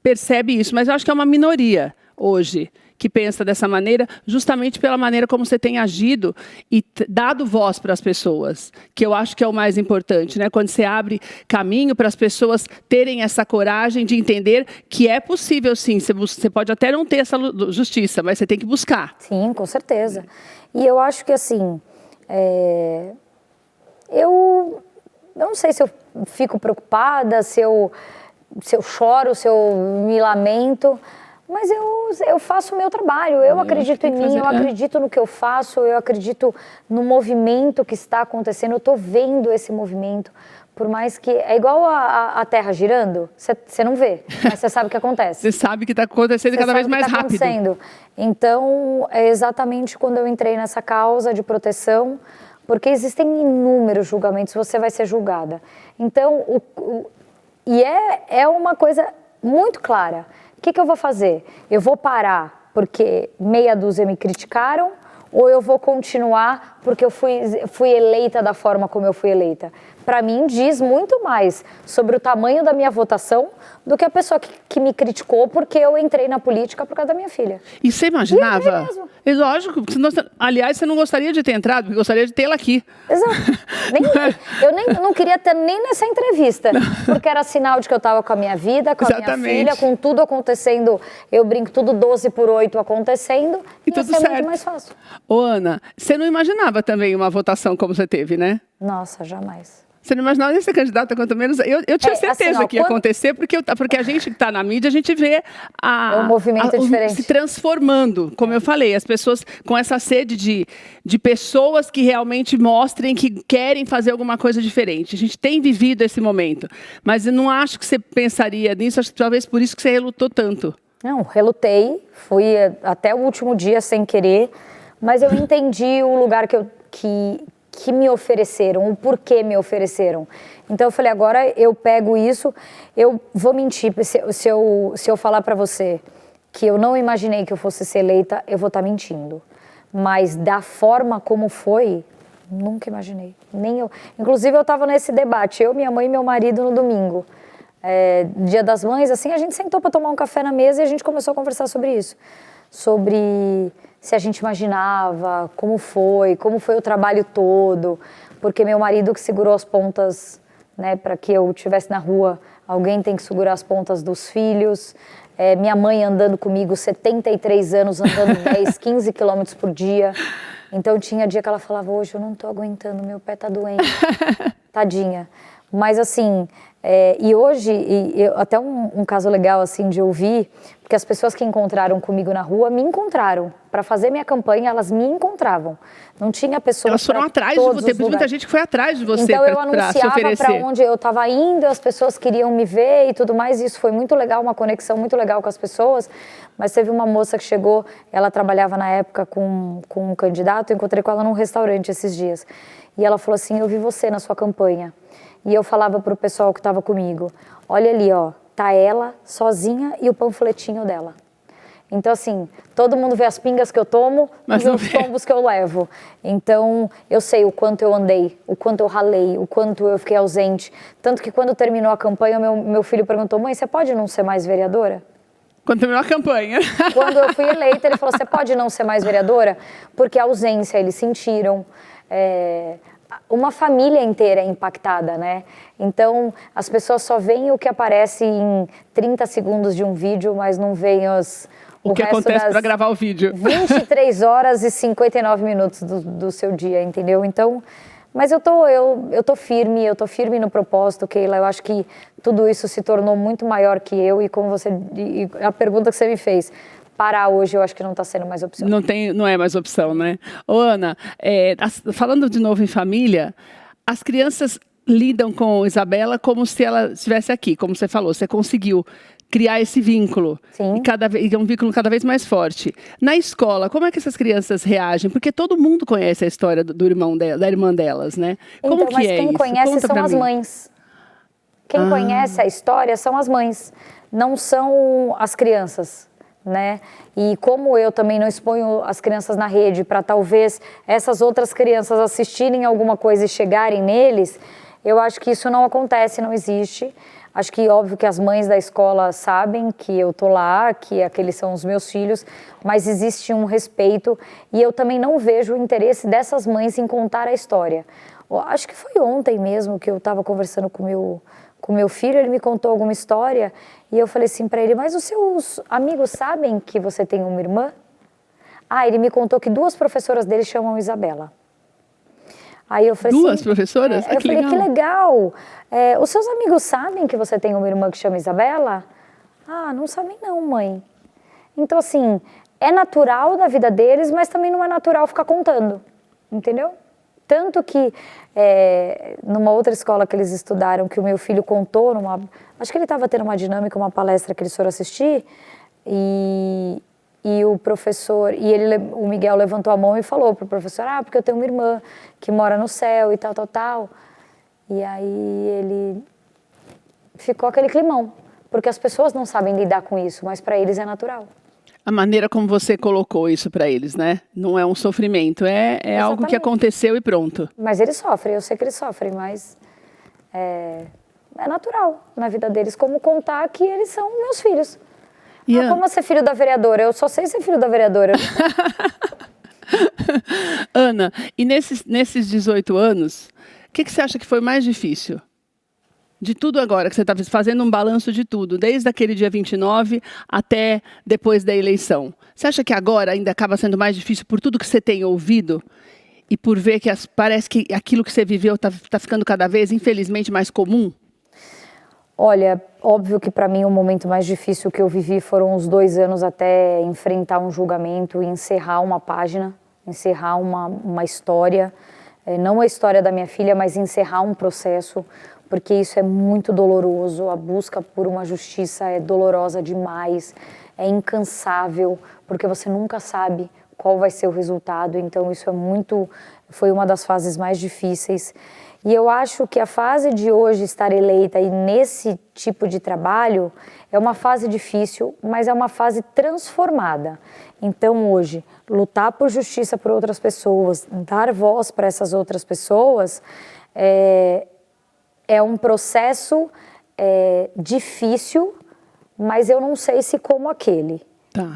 percebe isso, mas eu acho que é uma minoria hoje que pensa dessa maneira, justamente pela maneira como você tem agido e dado voz para as pessoas, que eu acho que é o mais importante, né? Quando você abre caminho para as pessoas terem essa coragem de entender que é possível, sim, você pode até não ter essa justiça, mas você tem que buscar. Sim, com certeza. E eu acho que, assim, eu não sei se eu fico preocupada, se eu choro, se eu me lamento, mas eu faço o meu trabalho, eu acredito em mim, eu acredito no que eu faço, eu acredito no movimento que está acontecendo, eu estou vendo esse movimento, por mais que... É igual a Terra girando, você não vê, mas você sabe o que acontece. Você sabe que está acontecendo cada vez mais rápido. Então, é exatamente quando eu entrei nessa causa de proteção, porque existem inúmeros julgamentos, você vai ser julgada. Então, e é uma coisa muito clara. O que eu vou fazer? Eu vou parar porque meia dúzia me criticaram ou eu vou continuar porque eu fui eleita da forma como eu fui eleita? Para mim, diz muito mais sobre o tamanho da minha votação do que a pessoa que me criticou porque eu entrei na política por causa da minha filha. E você imaginava? E lógico, aliás, você não gostaria de ter entrado, porque gostaria de tê-la aqui. Exato. Eu não queria ter nem nessa entrevista, porque era sinal de que eu estava com a minha vida, com a minha filha, com tudo acontecendo, eu brinco, tudo 12/8 acontecendo, e tudo ser certo. Muito mais fácil. Ô, Ana, você não imaginava também uma votação como você teve, né? Nossa, jamais. Você não imaginava nem ser candidata, quanto menos... Eu tinha certeza assim, que ia acontecer, porque a gente que está na mídia, a gente vê um movimento diferente. Se transformando, como eu falei, as pessoas com essa sede de pessoas que realmente mostrem que querem fazer alguma coisa diferente. A gente tem vivido esse momento, mas eu não acho que você pensaria nisso, acho que talvez por isso que você relutou tanto. Não, relutei, fui até o último dia sem querer, mas eu entendi o lugar que me ofereceram, o porquê me ofereceram. Então eu falei, agora eu pego isso, eu vou mentir, se eu falar para você que eu não imaginei que eu fosse ser eleita, eu vou estar mentindo. Mas da forma como foi, nunca imaginei. Nem eu. Inclusive eu estava nesse debate, eu, minha mãe e meu marido no domingo. Dia das Mães, assim, a gente sentou para tomar um café na mesa e a gente começou a conversar sobre isso. Sobre se a gente imaginava, como foi o trabalho todo, porque meu marido que segurou as pontas, né, para que eu estivesse na rua, alguém tem que segurar as pontas dos filhos, minha mãe andando comigo 73 anos, andando 10, 15 quilômetros por dia. Então tinha dia que ela falava, hoje eu não tô aguentando, meu pé tá doendo. Tadinha. Mas assim, e hoje, até um caso legal assim de ouvir, porque as pessoas que encontraram comigo na rua me encontraram. Para fazer minha campanha, elas me encontravam. Não tinha pessoas. Elas foram atrás de você, muita gente que foi atrás de você então, para se oferecer. Então eu anunciava para onde eu estava indo, as pessoas queriam me ver e tudo mais. E isso foi muito legal, uma conexão muito legal com as pessoas. Mas teve uma moça que chegou, ela trabalhava na época com um candidato, eu encontrei com ela num restaurante esses dias. E ela falou assim, eu vi você na sua campanha. E eu falava para o pessoal que estava comigo, olha ali, ó, tá ela sozinha e o panfletinho dela. Então, assim, todo mundo vê as pingas que eu tomo e os tombos que eu levo. Então, eu sei o quanto eu andei, o quanto eu ralei, o quanto eu fiquei ausente. Tanto que quando terminou a campanha, meu filho perguntou, mãe, você pode não ser mais vereadora? Quando terminou a campanha. Quando eu fui eleita, ele falou, você pode não ser mais vereadora? Porque a ausência, eles sentiram. Uma família inteira é impactada, né? Então, as pessoas só veem o que aparece em 30 segundos de um vídeo, mas não veem o que acontece para gravar o vídeo. 23 horas e 59 minutos do seu dia, entendeu? Então, mas eu tô firme no propósito, Keila. Eu acho que tudo isso se tornou muito maior que eu e como a pergunta que você me fez, parar hoje eu acho que não está sendo mais opção. Não é mais opção, né? Ô, Ana, falando de novo em família, as crianças lidam com Isabela como se ela estivesse aqui, como você falou, você conseguiu criar esse vínculo. Sim. E é um vínculo cada vez mais forte. Na escola, como é que essas crianças reagem? Porque todo mundo conhece a história da irmã delas, né? Como que mas é quem isso? conhece Conta são as mães. Quem conhece a história são as mães, não são as crianças. Né? E como eu também não exponho as crianças na rede para talvez essas outras crianças assistirem alguma coisa e chegarem neles, eu acho que isso não acontece, não existe. Acho que óbvio que as mães da escola sabem que eu tô lá, que aqueles são os meus filhos, mas existe um respeito e eu também não vejo o interesse dessas mães em contar a história. Acho que foi ontem mesmo que eu estava conversando com meu filho, ele me contou alguma história e eu falei assim para ele, mas os seus amigos sabem que você tem uma irmã? Ele me contou que 2 professoras dele chamam Isabela. Aí eu falei 2 professoras? Eu falei, que legal. Os seus amigos sabem que você tem uma irmã que chama Isabela? Não sabem não, mãe. Então assim, é natural da vida deles, mas também não é natural ficar contando, entendeu? Tanto que numa outra escola que eles estudaram, que o meu filho contou, acho que ele estava tendo uma dinâmica, uma palestra que eles foram assistir, e o professor, o Miguel levantou a mão e falou pro professor, porque eu tenho uma irmã que mora no céu e tal, tal, tal. E aí ele ficou aquele climão, porque as pessoas não sabem lidar com isso, mas para eles é natural. A maneira como você colocou isso para eles, né? Não é um sofrimento, é algo que aconteceu e pronto. Mas eles sofrem, eu sei que eles sofrem, mas é natural na vida deles, como contar que eles são meus filhos. Como ser filho da vereadora? Eu só sei ser filho da vereadora. Ana, e nesses 18 anos, o que você acha que foi mais difícil? De tudo agora, que você está fazendo um balanço de tudo, desde aquele dia 29 até depois da eleição. Você acha que agora ainda acaba sendo mais difícil por tudo que você tem ouvido e por ver que parece que aquilo que você viveu está ficando cada vez, infelizmente, mais comum? Olha, óbvio que para mim o momento mais difícil que eu vivi foram os 2 anos até enfrentar um julgamento e encerrar uma página, encerrar uma história, não a história da minha filha, mas encerrar um processo, porque isso é muito doloroso, a busca por uma justiça é dolorosa demais, é incansável, porque você nunca sabe qual vai ser o resultado, então isso foi uma das fases mais difíceis. E eu acho que a fase de hoje estar eleita e nesse tipo de trabalho é uma fase difícil, mas é uma fase transformada. Então hoje, lutar por justiça por outras pessoas, dar voz para essas outras pessoas, é um processo difícil, mas eu não sei se como aquele,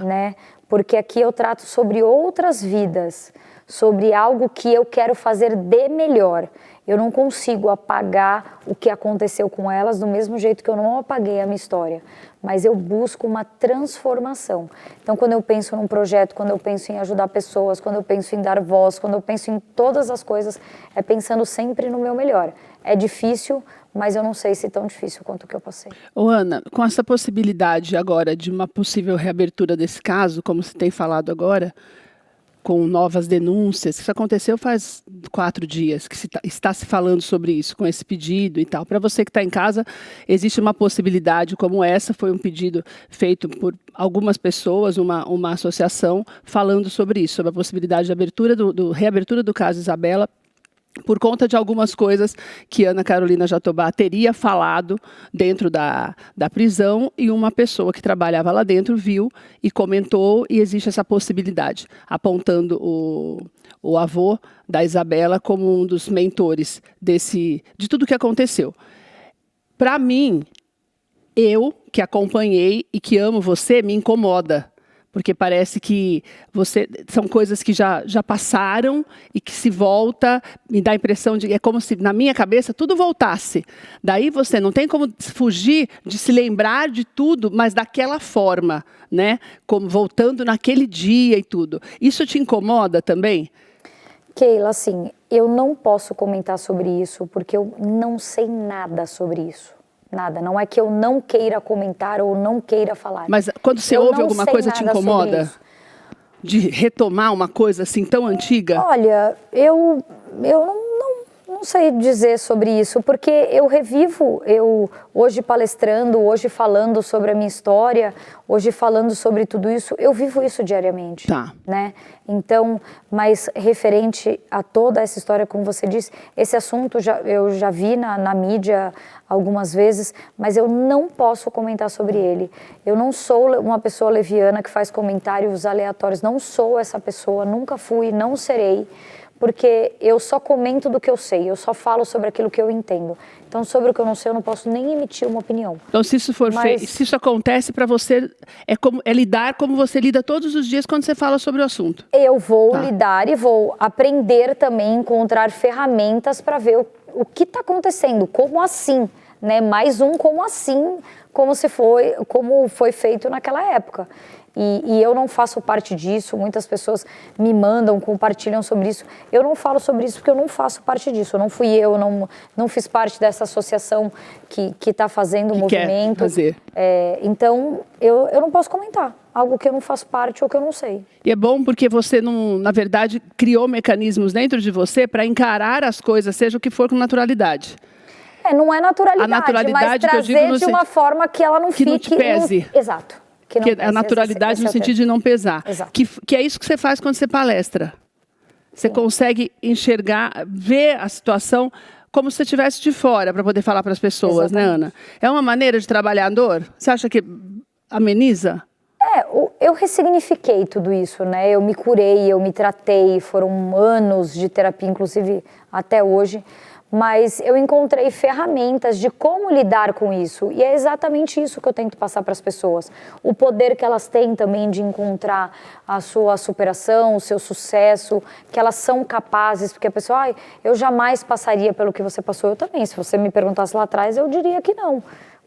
né? Porque aqui eu trato sobre outras vidas, sobre algo que eu quero fazer de melhor. Eu não consigo apagar o que aconteceu com elas do mesmo jeito que eu não apaguei a minha história, mas eu busco uma transformação. Então, quando eu penso num projeto, quando eu penso em ajudar pessoas, quando eu penso em dar voz, quando eu penso em todas as coisas, é pensando sempre no meu melhor. É difícil, mas eu não sei se é tão difícil quanto o que eu passei. Ô, Ana, com essa possibilidade agora de uma possível reabertura desse caso, como você tem falado agora, com novas denúncias, isso aconteceu faz 4 dias, que está se falando sobre isso, com esse pedido e tal. Para você que está em casa, existe uma possibilidade como essa, foi um pedido feito por algumas pessoas, uma associação, falando sobre isso, sobre a possibilidade de reabertura do caso Isabela, por conta de algumas coisas que Ana Carolina Jatobá teria falado dentro da prisão, e uma pessoa que trabalhava lá dentro viu e comentou, e existe essa possibilidade, apontando o avô da Isabela como um dos mentores de tudo que aconteceu. Para mim, eu que acompanhei e que amo você, me incomoda. Porque parece que são coisas que já passaram e que se volta, me dá a impressão de, é como se na minha cabeça tudo voltasse. Daí você não tem como fugir de se lembrar de tudo, mas daquela forma, né? Como voltando naquele dia e tudo. Isso te incomoda também? Keila, assim, eu não posso comentar sobre isso porque eu não sei nada sobre isso. Nada, não é que eu não queira comentar ou não queira falar. Mas quando você ouve alguma coisa, te incomoda? De retomar uma coisa assim tão antiga? Olha, eu não sei dizer sobre isso, porque eu revivo, hoje palestrando, hoje falando sobre a minha história, hoje falando sobre tudo isso, eu vivo isso diariamente. Tá. Né? Então, mas referente a toda essa história, como você disse, esse assunto eu já vi na mídia algumas vezes, mas eu não posso comentar sobre ele. Eu não sou uma pessoa leviana que faz comentários aleatórios, não sou essa pessoa, nunca fui, não serei, porque eu só comento do que eu sei, eu só falo sobre aquilo que eu entendo. Então, sobre o que eu não sei, eu não posso nem emitir uma opinião. Então, se isso for feito, se isso acontece para você, é lidar como você lida todos os dias quando você fala sobre o assunto. Eu vou lidar e vou aprender também, encontrar ferramentas para ver o que está acontecendo, como assim, né? Mais um como assim, como foi feito naquela época. E eu não faço parte disso, muitas pessoas me mandam, compartilham sobre isso. Eu não falo sobre isso porque eu não faço parte disso. Não fui eu, não fiz parte dessa associação que está fazendo o movimento. Quer fazer. Então, eu não posso comentar algo que eu não faço parte ou que eu não sei. E é bom porque você, na verdade, criou mecanismos dentro de você para encarar as coisas, seja o que for, com naturalidade. Não é naturalidade, a naturalidade mas trazer de uma forma que ela não fique... Que não te pese. Exato. Que a naturalidade no sentido de não pesar. Exato. Que é isso que você faz quando você palestra. Você consegue enxergar, ver a situação como se você estivesse de fora para poder falar para as pessoas, né, Ana? É uma maneira de trabalhar a dor? Você acha que ameniza? Eu ressignifiquei tudo isso, né? Eu me curei, eu me tratei, foram anos de terapia, inclusive até hoje. Mas eu encontrei ferramentas de como lidar com isso. E é exatamente isso que eu tento passar para as pessoas. O poder que elas têm também de encontrar a sua superação, o seu sucesso, que elas são capazes, porque a pessoa, eu jamais passaria pelo que você passou. Eu também, se você me perguntasse lá atrás, eu diria que não.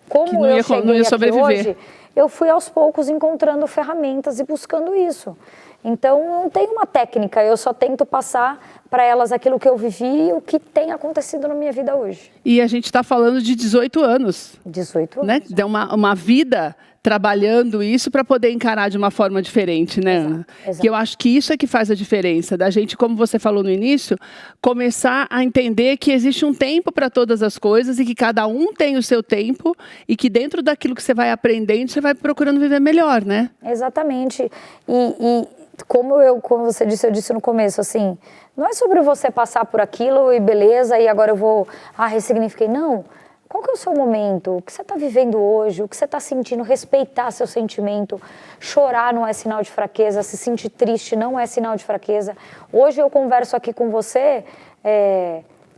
Como eu cheguei aqui hoje, eu fui aos poucos encontrando ferramentas e buscando isso. Então, não tem uma técnica, eu só tento passar para elas aquilo que eu vivi e o que tem acontecido na minha vida hoje. E a gente está falando de 18 anos. 18 anos. Né? Deu uma vida trabalhando isso para poder encarar de uma forma diferente, né, Ana? Exato. Que eu acho que isso é que faz a diferença, da gente, como você falou no início, começar a entender que existe um tempo para todas as coisas e que cada um tem o seu tempo e que dentro daquilo que você vai aprendendo, você vai procurando viver melhor, né? Exatamente. E como você disse, eu disse no começo, assim, não é sobre você passar por aquilo e beleza, e agora eu vou, ressignifiquei. Não. Qual que é o seu momento? O que você está vivendo hoje? O que você está sentindo? Respeitar seu sentimento. Chorar não é sinal de fraqueza. Se sentir triste não é sinal de fraqueza. Hoje eu converso aqui com você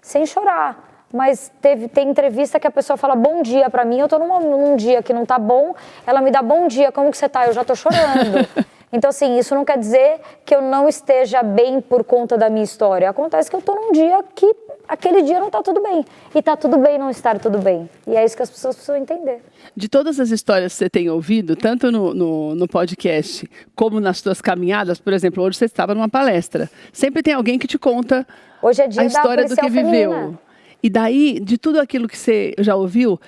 sem chorar. Mas tem entrevista que a pessoa fala bom dia pra mim. Eu tô num dia que não tá bom. Ela me dá bom dia. Como que você tá? Eu já tô chorando. Então, assim, isso não quer dizer que eu não esteja bem por conta da minha história. Acontece que eu tô num dia que aquele dia não tá tudo bem. E tá tudo bem não estar tudo bem. E é isso que as pessoas precisam entender. De todas as histórias que você tem ouvido, tanto no podcast como nas suas caminhadas, por exemplo, hoje você estava numa palestra. Sempre tem alguém que te conta Hoje é dia a história da do que policial viveu. feminina. E daí, de tudo aquilo que você já ouviu,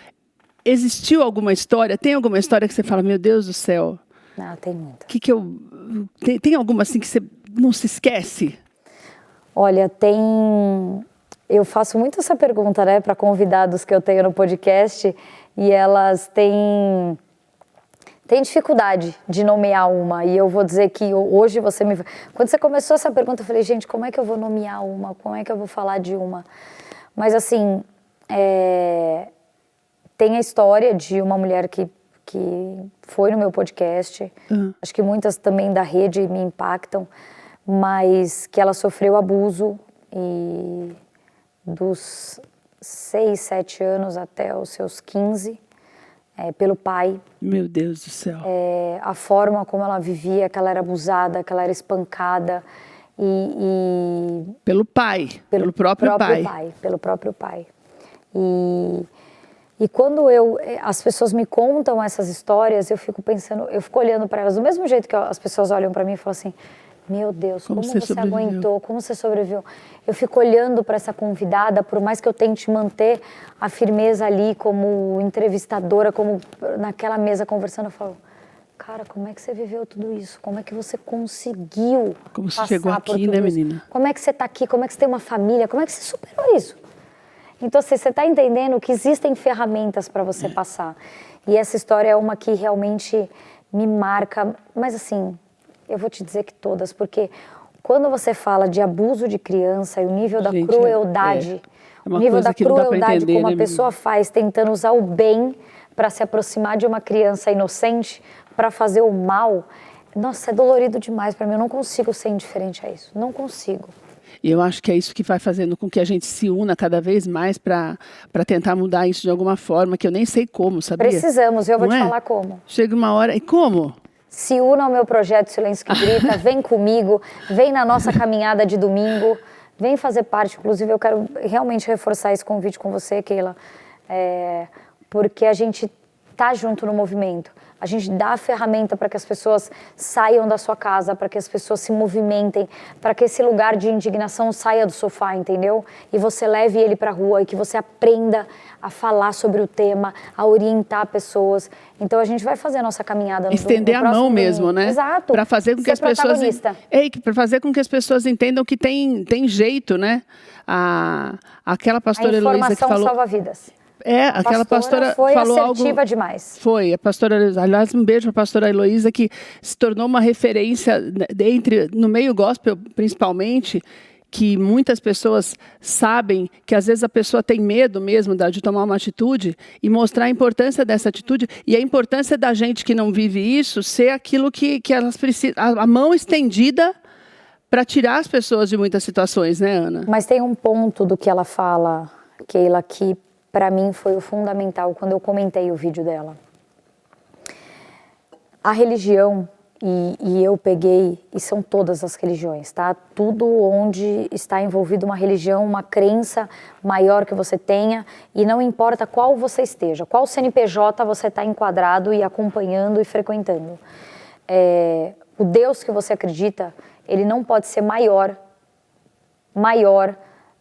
existiu alguma história? Tem alguma história que você fala, meu Deus do céu, Não, tem muita. tem alguma assim que você não se esquece? Olha, eu faço muito essa pergunta, né, para convidados que eu tenho no podcast e elas têm dificuldade de nomear uma. E eu vou dizer que hoje quando você começou essa pergunta, eu falei, gente, como é que eu vou nomear uma? Como é que eu vou falar de uma? Mas assim, tem a história de uma mulher que foi no meu podcast. Acho que muitas também da rede me impactam, mas que ela sofreu abuso e dos 6, 7 anos até os seus 15, pelo pai. Meu Deus do céu. A forma como ela vivia, que ela era abusada, que ela era espancada e Pelo pai, pelo próprio pai. Pelo próprio pai. E quando as pessoas me contam essas histórias, eu fico pensando, eu fico olhando para elas do mesmo jeito que as pessoas olham para mim e falam assim, meu Deus, como você aguentou, como você sobreviveu. Eu fico olhando para essa convidada, por mais que eu tente manter a firmeza ali como entrevistadora, como naquela mesa conversando, eu falo, cara, como é que você viveu tudo isso? Como é que você conseguiu Como você passar chegou por aqui, tudo né, isso? menina? Como é que você está aqui? Como é que você tem uma família? Como é que você superou isso? Então, assim, você está entendendo que existem ferramentas para você passar. E essa história é uma que realmente me marca. Mas, assim, eu vou te dizer que todas, porque quando você fala de abuso de criança e o nível da crueldade, uma o nível coisa da que não dá pra crueldade entender, como né, a pessoa faz tentando usar o bem para se aproximar de uma criança inocente, para fazer o mal, nossa, é dolorido demais para mim. Eu não consigo ser indiferente a isso. Não consigo. E eu acho que é isso que vai fazendo com que a gente se una cada vez mais para tentar mudar isso de alguma forma, que eu nem sei como, sabia? Precisamos, eu vou Não te é? falar como. Chega uma hora... E como? Se una ao meu projeto Silêncio que Grita, vem comigo, vem na nossa caminhada de domingo, vem fazer parte. Inclusive, eu quero realmente reforçar esse convite com você, Keila, porque a gente tá junto no movimento. A gente dá a ferramenta para que as pessoas saiam da sua casa, para que as pessoas se movimentem, para que esse lugar de indignação saia do sofá, entendeu? E você leve ele para a rua e que você aprenda a falar sobre o tema, a orientar pessoas. Então a gente vai fazer a nossa caminhada no Estender a mão mesmo, né? Exato. Para fazer com que as pessoas para fazer com que as pessoas entendam que tem jeito, né? Aquela pastora Heloísa que falou. A informação salva vidas. Aquela pastora foi falou assertiva algo demais. Foi, a pastora, aliás, um beijo para a pastora Heloísa, que se tornou uma referência no meio gospel, principalmente, que muitas pessoas sabem que às vezes a pessoa tem medo mesmo de tomar uma atitude e mostrar a importância dessa atitude e a importância da gente que não vive isso ser aquilo que elas precisam, a mão estendida para tirar as pessoas de muitas situações, né, Ana? Mas tem um ponto do que ela fala, Keila, que para mim foi o fundamental quando eu comentei o vídeo dela. A religião, e eu peguei, e são todas as religiões, tá? Tudo onde está envolvido uma religião, uma crença maior que você tenha, e não importa qual você esteja, qual CNPJ você está enquadrado e acompanhando e frequentando. O Deus que você acredita, ele não pode ser maior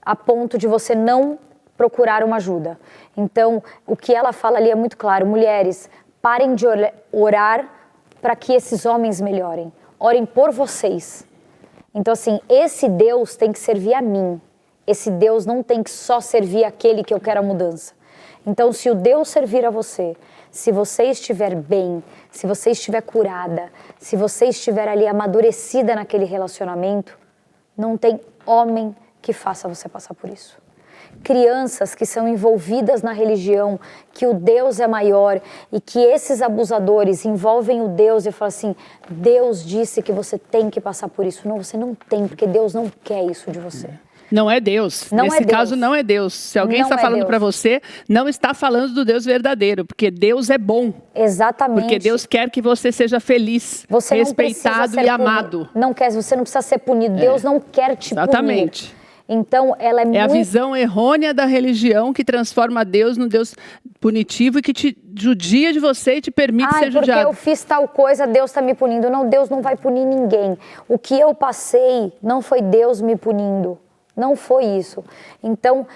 a ponto de você não procurar uma ajuda. Então, o que ela fala ali é muito claro. Mulheres, parem de orar para que esses homens melhorem. Orem por vocês. Então, assim, esse Deus tem que servir a mim. Esse Deus não tem que só servir aquele que eu quero a mudança. Então, se o Deus servir a você, se você estiver bem, se você estiver curada, se você estiver ali amadurecida naquele relacionamento, não tem homem que faça você passar por isso. Crianças que são envolvidas na religião, que o Deus é maior e que esses abusadores envolvem o Deus e falam assim, Deus disse que você tem que passar por isso. Não, você não tem, porque Deus não quer isso de você. Não é Deus. Não Nesse é caso, Deus. não é Deus. Se alguém Não está é falando Deus. para você, não está falando do Deus verdadeiro, porque Deus é bom. Exatamente. Porque Deus quer que você seja feliz, Você não precisa respeitado ser e amado. Não quer, você não precisa ser punido. Deus não quer te Exatamente. punir. Então, ela é É muito... a visão errônea da religião que transforma Deus num Deus punitivo e que te judia de você e te permite ser porque judiado. eu fiz tal coisa, Deus está me punindo. Não, Deus não vai punir ninguém. O que eu passei não foi Deus me punindo. Não foi isso. Então,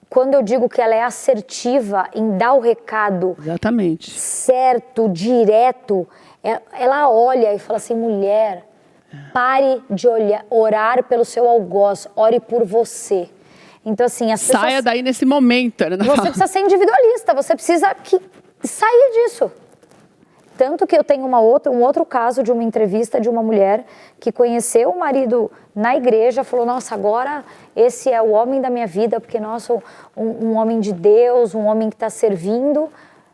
quando eu digo que ela é assertiva em dar o recado Exatamente. certo, direto, ela olha e fala assim, mulher, pare de orar pelo seu algoz, ore por você. Então, assim, as pessoas... Saia daí nesse momento. Né? Você precisa ser individualista, você precisa sair disso. Tanto que eu tenho um outro caso de uma entrevista de uma mulher que conheceu o marido na igreja, falou, nossa, agora esse é o homem da minha vida, porque, nossa, um homem de Deus, um homem que está servindo.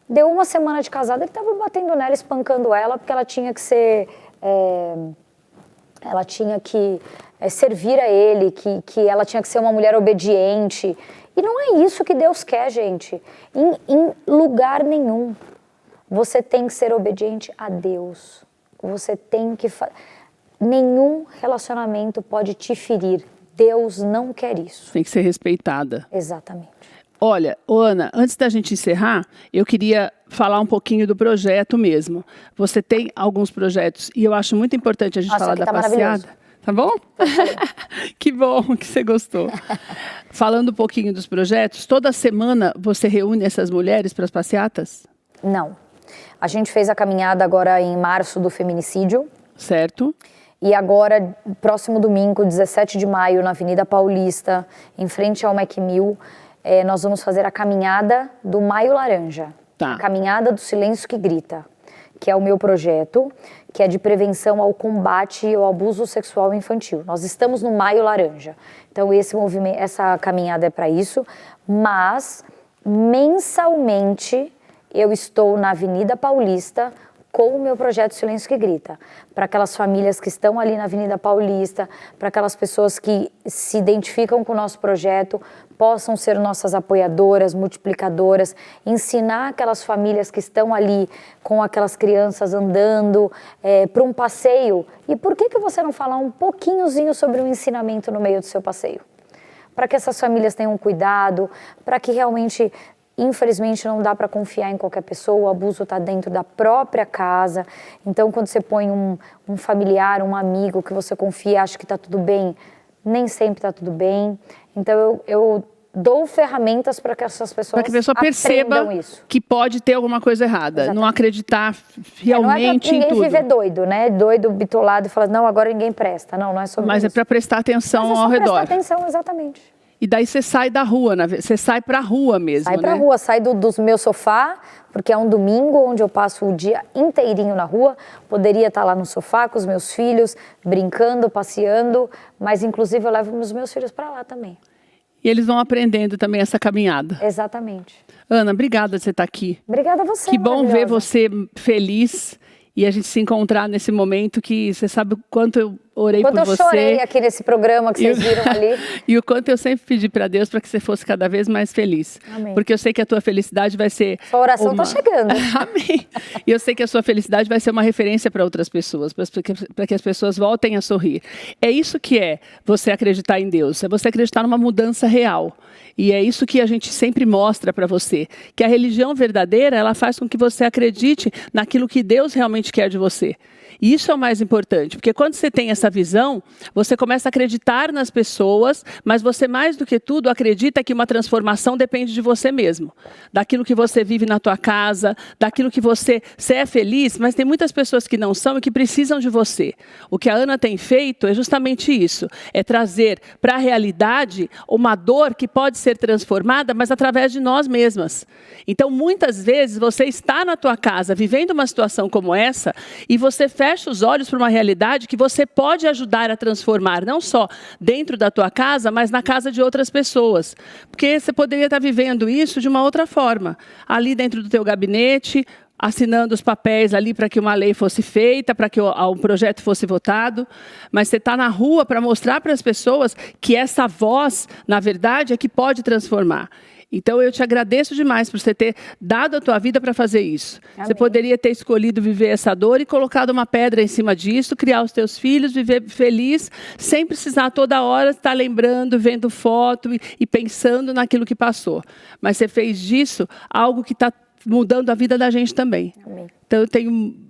Deu uma semana de casada, ele estava batendo nela, espancando ela, porque ela tinha que ser... ela tinha que servir a ele, que ela tinha que ser uma mulher obediente. E não é isso que Deus quer, gente. Em lugar nenhum. Você tem que ser obediente a Deus. Você tem que... Nenhum relacionamento pode te ferir. Deus não quer isso. Tem que ser respeitada. Exatamente. Olha, Ana, antes da gente encerrar, eu queria falar um pouquinho do projeto mesmo. Você tem alguns projetos e eu acho muito importante a gente falar da passeada. Tá bom? Que bom que você gostou. Falando um pouquinho dos projetos, toda semana você reúne essas mulheres para as passeatas? Não. A gente fez a caminhada agora em março do feminicídio. Certo. E agora, próximo domingo, 17 de maio, na Avenida Paulista, em frente ao Macmill, nós vamos fazer a caminhada do Maio Laranja. Tá. A caminhada do Silêncio que Grita, que é o meu projeto, que é de prevenção ao combate ao abuso sexual infantil. Nós estamos no Maio Laranja. Então, essa caminhada é para isso, mas mensalmente eu estou na Avenida Paulista com o meu projeto Silêncio que Grita, para aquelas famílias que estão ali na Avenida Paulista, para aquelas pessoas que se identificam com o nosso projeto, possam ser nossas apoiadoras, multiplicadoras, ensinar aquelas famílias que estão ali com aquelas crianças andando para um passeio. E por que você não falar um pouquinhozinho sobre um ensinamento no meio do seu passeio? Para que essas famílias tenham cuidado, para que realmente... Infelizmente, não dá para confiar em qualquer pessoa, o abuso está dentro da própria casa. Então, quando você põe um familiar, um amigo que você confia e acha que está tudo bem, nem sempre está tudo bem. Então, eu dou ferramentas para que essas pessoas para que a pessoa perceba isso. Que pode ter alguma coisa errada. Exatamente. Não acreditar realmente em tudo. Não é para ninguém viver doido, né? Doido, bitolado e falar, não, agora ninguém presta. Não é sobre Mas isso. é para prestar atenção ao redor. Prestar atenção, exatamente. E daí você sai da rua, você sai pra rua mesmo, Sai pra rua, sai do meu sofá, porque é um domingo onde eu passo o dia inteirinho na rua. Poderia estar lá no sofá com os meus filhos, brincando, passeando, mas inclusive eu levo os meus filhos para lá também. E eles vão aprendendo também essa caminhada. Exatamente. Ana, obrigada por você estar aqui. Obrigada a você. Que bom ver você feliz e a gente se encontrar nesse momento que você sabe o quanto eu orei por você. Quanto eu chorei aqui nesse programa que vocês viram ali. E o quanto eu sempre pedi para Deus para que você fosse cada vez mais feliz. Amém. Porque eu sei que a tua felicidade vai ser... Sua oração está chegando. Amém. E eu sei que a sua felicidade vai ser uma referência para outras pessoas, para que as pessoas voltem a sorrir. É isso que é você acreditar em Deus, é você acreditar numa mudança real. E é isso que a gente sempre mostra para você, que a religião verdadeira, ela faz com que você acredite naquilo que Deus realmente quer de você. E isso é o mais importante, porque quando você tem essa visão, você começa a acreditar nas pessoas, mas você, mais do que tudo, acredita que uma transformação depende de você mesmo. Daquilo que você vive na tua casa, daquilo que você é feliz, mas tem muitas pessoas que não são e que precisam de você. O que a Ana tem feito é justamente isso, é trazer para a realidade uma dor que pode ser transformada, mas através de nós mesmas. Então, muitas vezes, você está na tua casa, vivendo uma situação como essa, e você fecha os olhos para uma realidade que você pode ajudar a transformar, não só dentro da tua casa, mas na casa de outras pessoas. Porque você poderia estar vivendo isso de uma outra forma. Ali dentro do teu gabinete, assinando os papéis ali para que uma lei fosse feita, para que um projeto fosse votado, mas você está na rua para mostrar para as pessoas que essa voz, na verdade, é que pode transformar. Então, eu te agradeço demais por você ter dado a tua vida para fazer isso. Amém. Você poderia ter escolhido viver essa dor e colocado uma pedra em cima disso, criar os teus filhos, viver feliz, sem precisar toda hora estar lembrando, vendo foto e pensando naquilo que passou. Mas você fez disso algo que está mudando a vida da gente também. Amém. Então,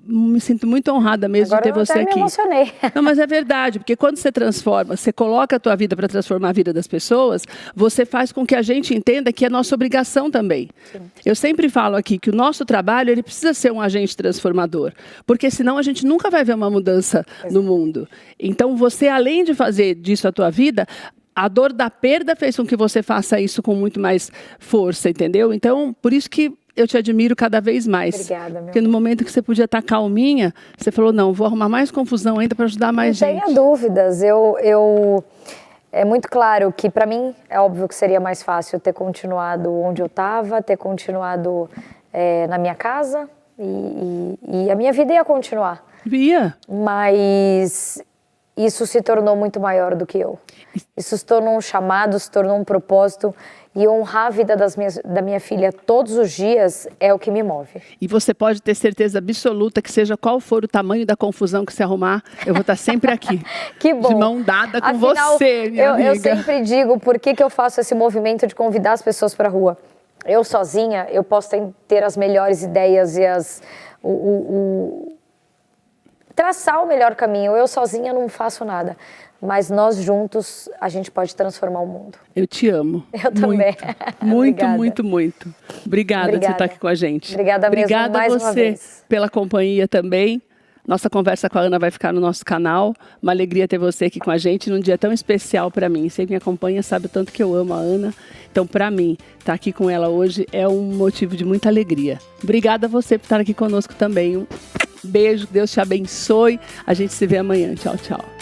me sinto muito honrada mesmo Agora de ter você eu até aqui. me emocionei. Não, mas é verdade, porque quando você transforma, você coloca a tua vida para transformar a vida das pessoas, você faz com que a gente entenda que é nossa obrigação também. Sim. Eu sempre falo aqui que o nosso trabalho ele precisa ser um agente transformador, porque senão a gente nunca vai ver uma mudança no mundo. Então, você, além de fazer disso a tua vida, a dor da perda fez com que você faça isso com muito mais força, entendeu? Então, por isso que eu te admiro cada vez mais. Obrigada, meu Porque no momento que você podia estar calminha, você falou, não, vou arrumar mais confusão ainda para ajudar mais gente. Não tenha dúvidas. É muito claro que, para mim, é óbvio que seria mais fácil ter continuado onde eu estava, ter continuado na minha casa e a minha vida ia continuar. Ia. Mas isso se tornou muito maior do que eu. Isso se tornou um chamado, se tornou um propósito. E honrar a vida da minha filha todos os dias é o que me move. E você pode ter certeza absoluta que seja qual for o tamanho da confusão que você arrumar, eu vou estar sempre aqui. Que bom. De mão dada com Afinal, você, minha amiga. Eu sempre digo por que eu faço esse movimento de convidar as pessoas para a rua. Eu sozinha, eu posso ter as melhores ideias e traçar o melhor caminho. Eu sozinha não faço nada. Mas nós juntos, a gente pode transformar o mundo. Eu te amo. Eu também. Muito, muito, muito. Obrigada de você estar aqui com a gente. Obrigada mesmo, mais uma vez. Pela companhia também. Nossa conversa com a Ana vai ficar no nosso canal. Uma alegria ter você aqui com a gente num dia tão especial para mim. Você que me acompanha sabe o tanto que eu amo a Ana. Então, para mim, estar aqui com ela hoje é um motivo de muita alegria. Obrigada a você por estar aqui conosco também. Um beijo, Deus te abençoe. A gente se vê amanhã. Tchau, tchau.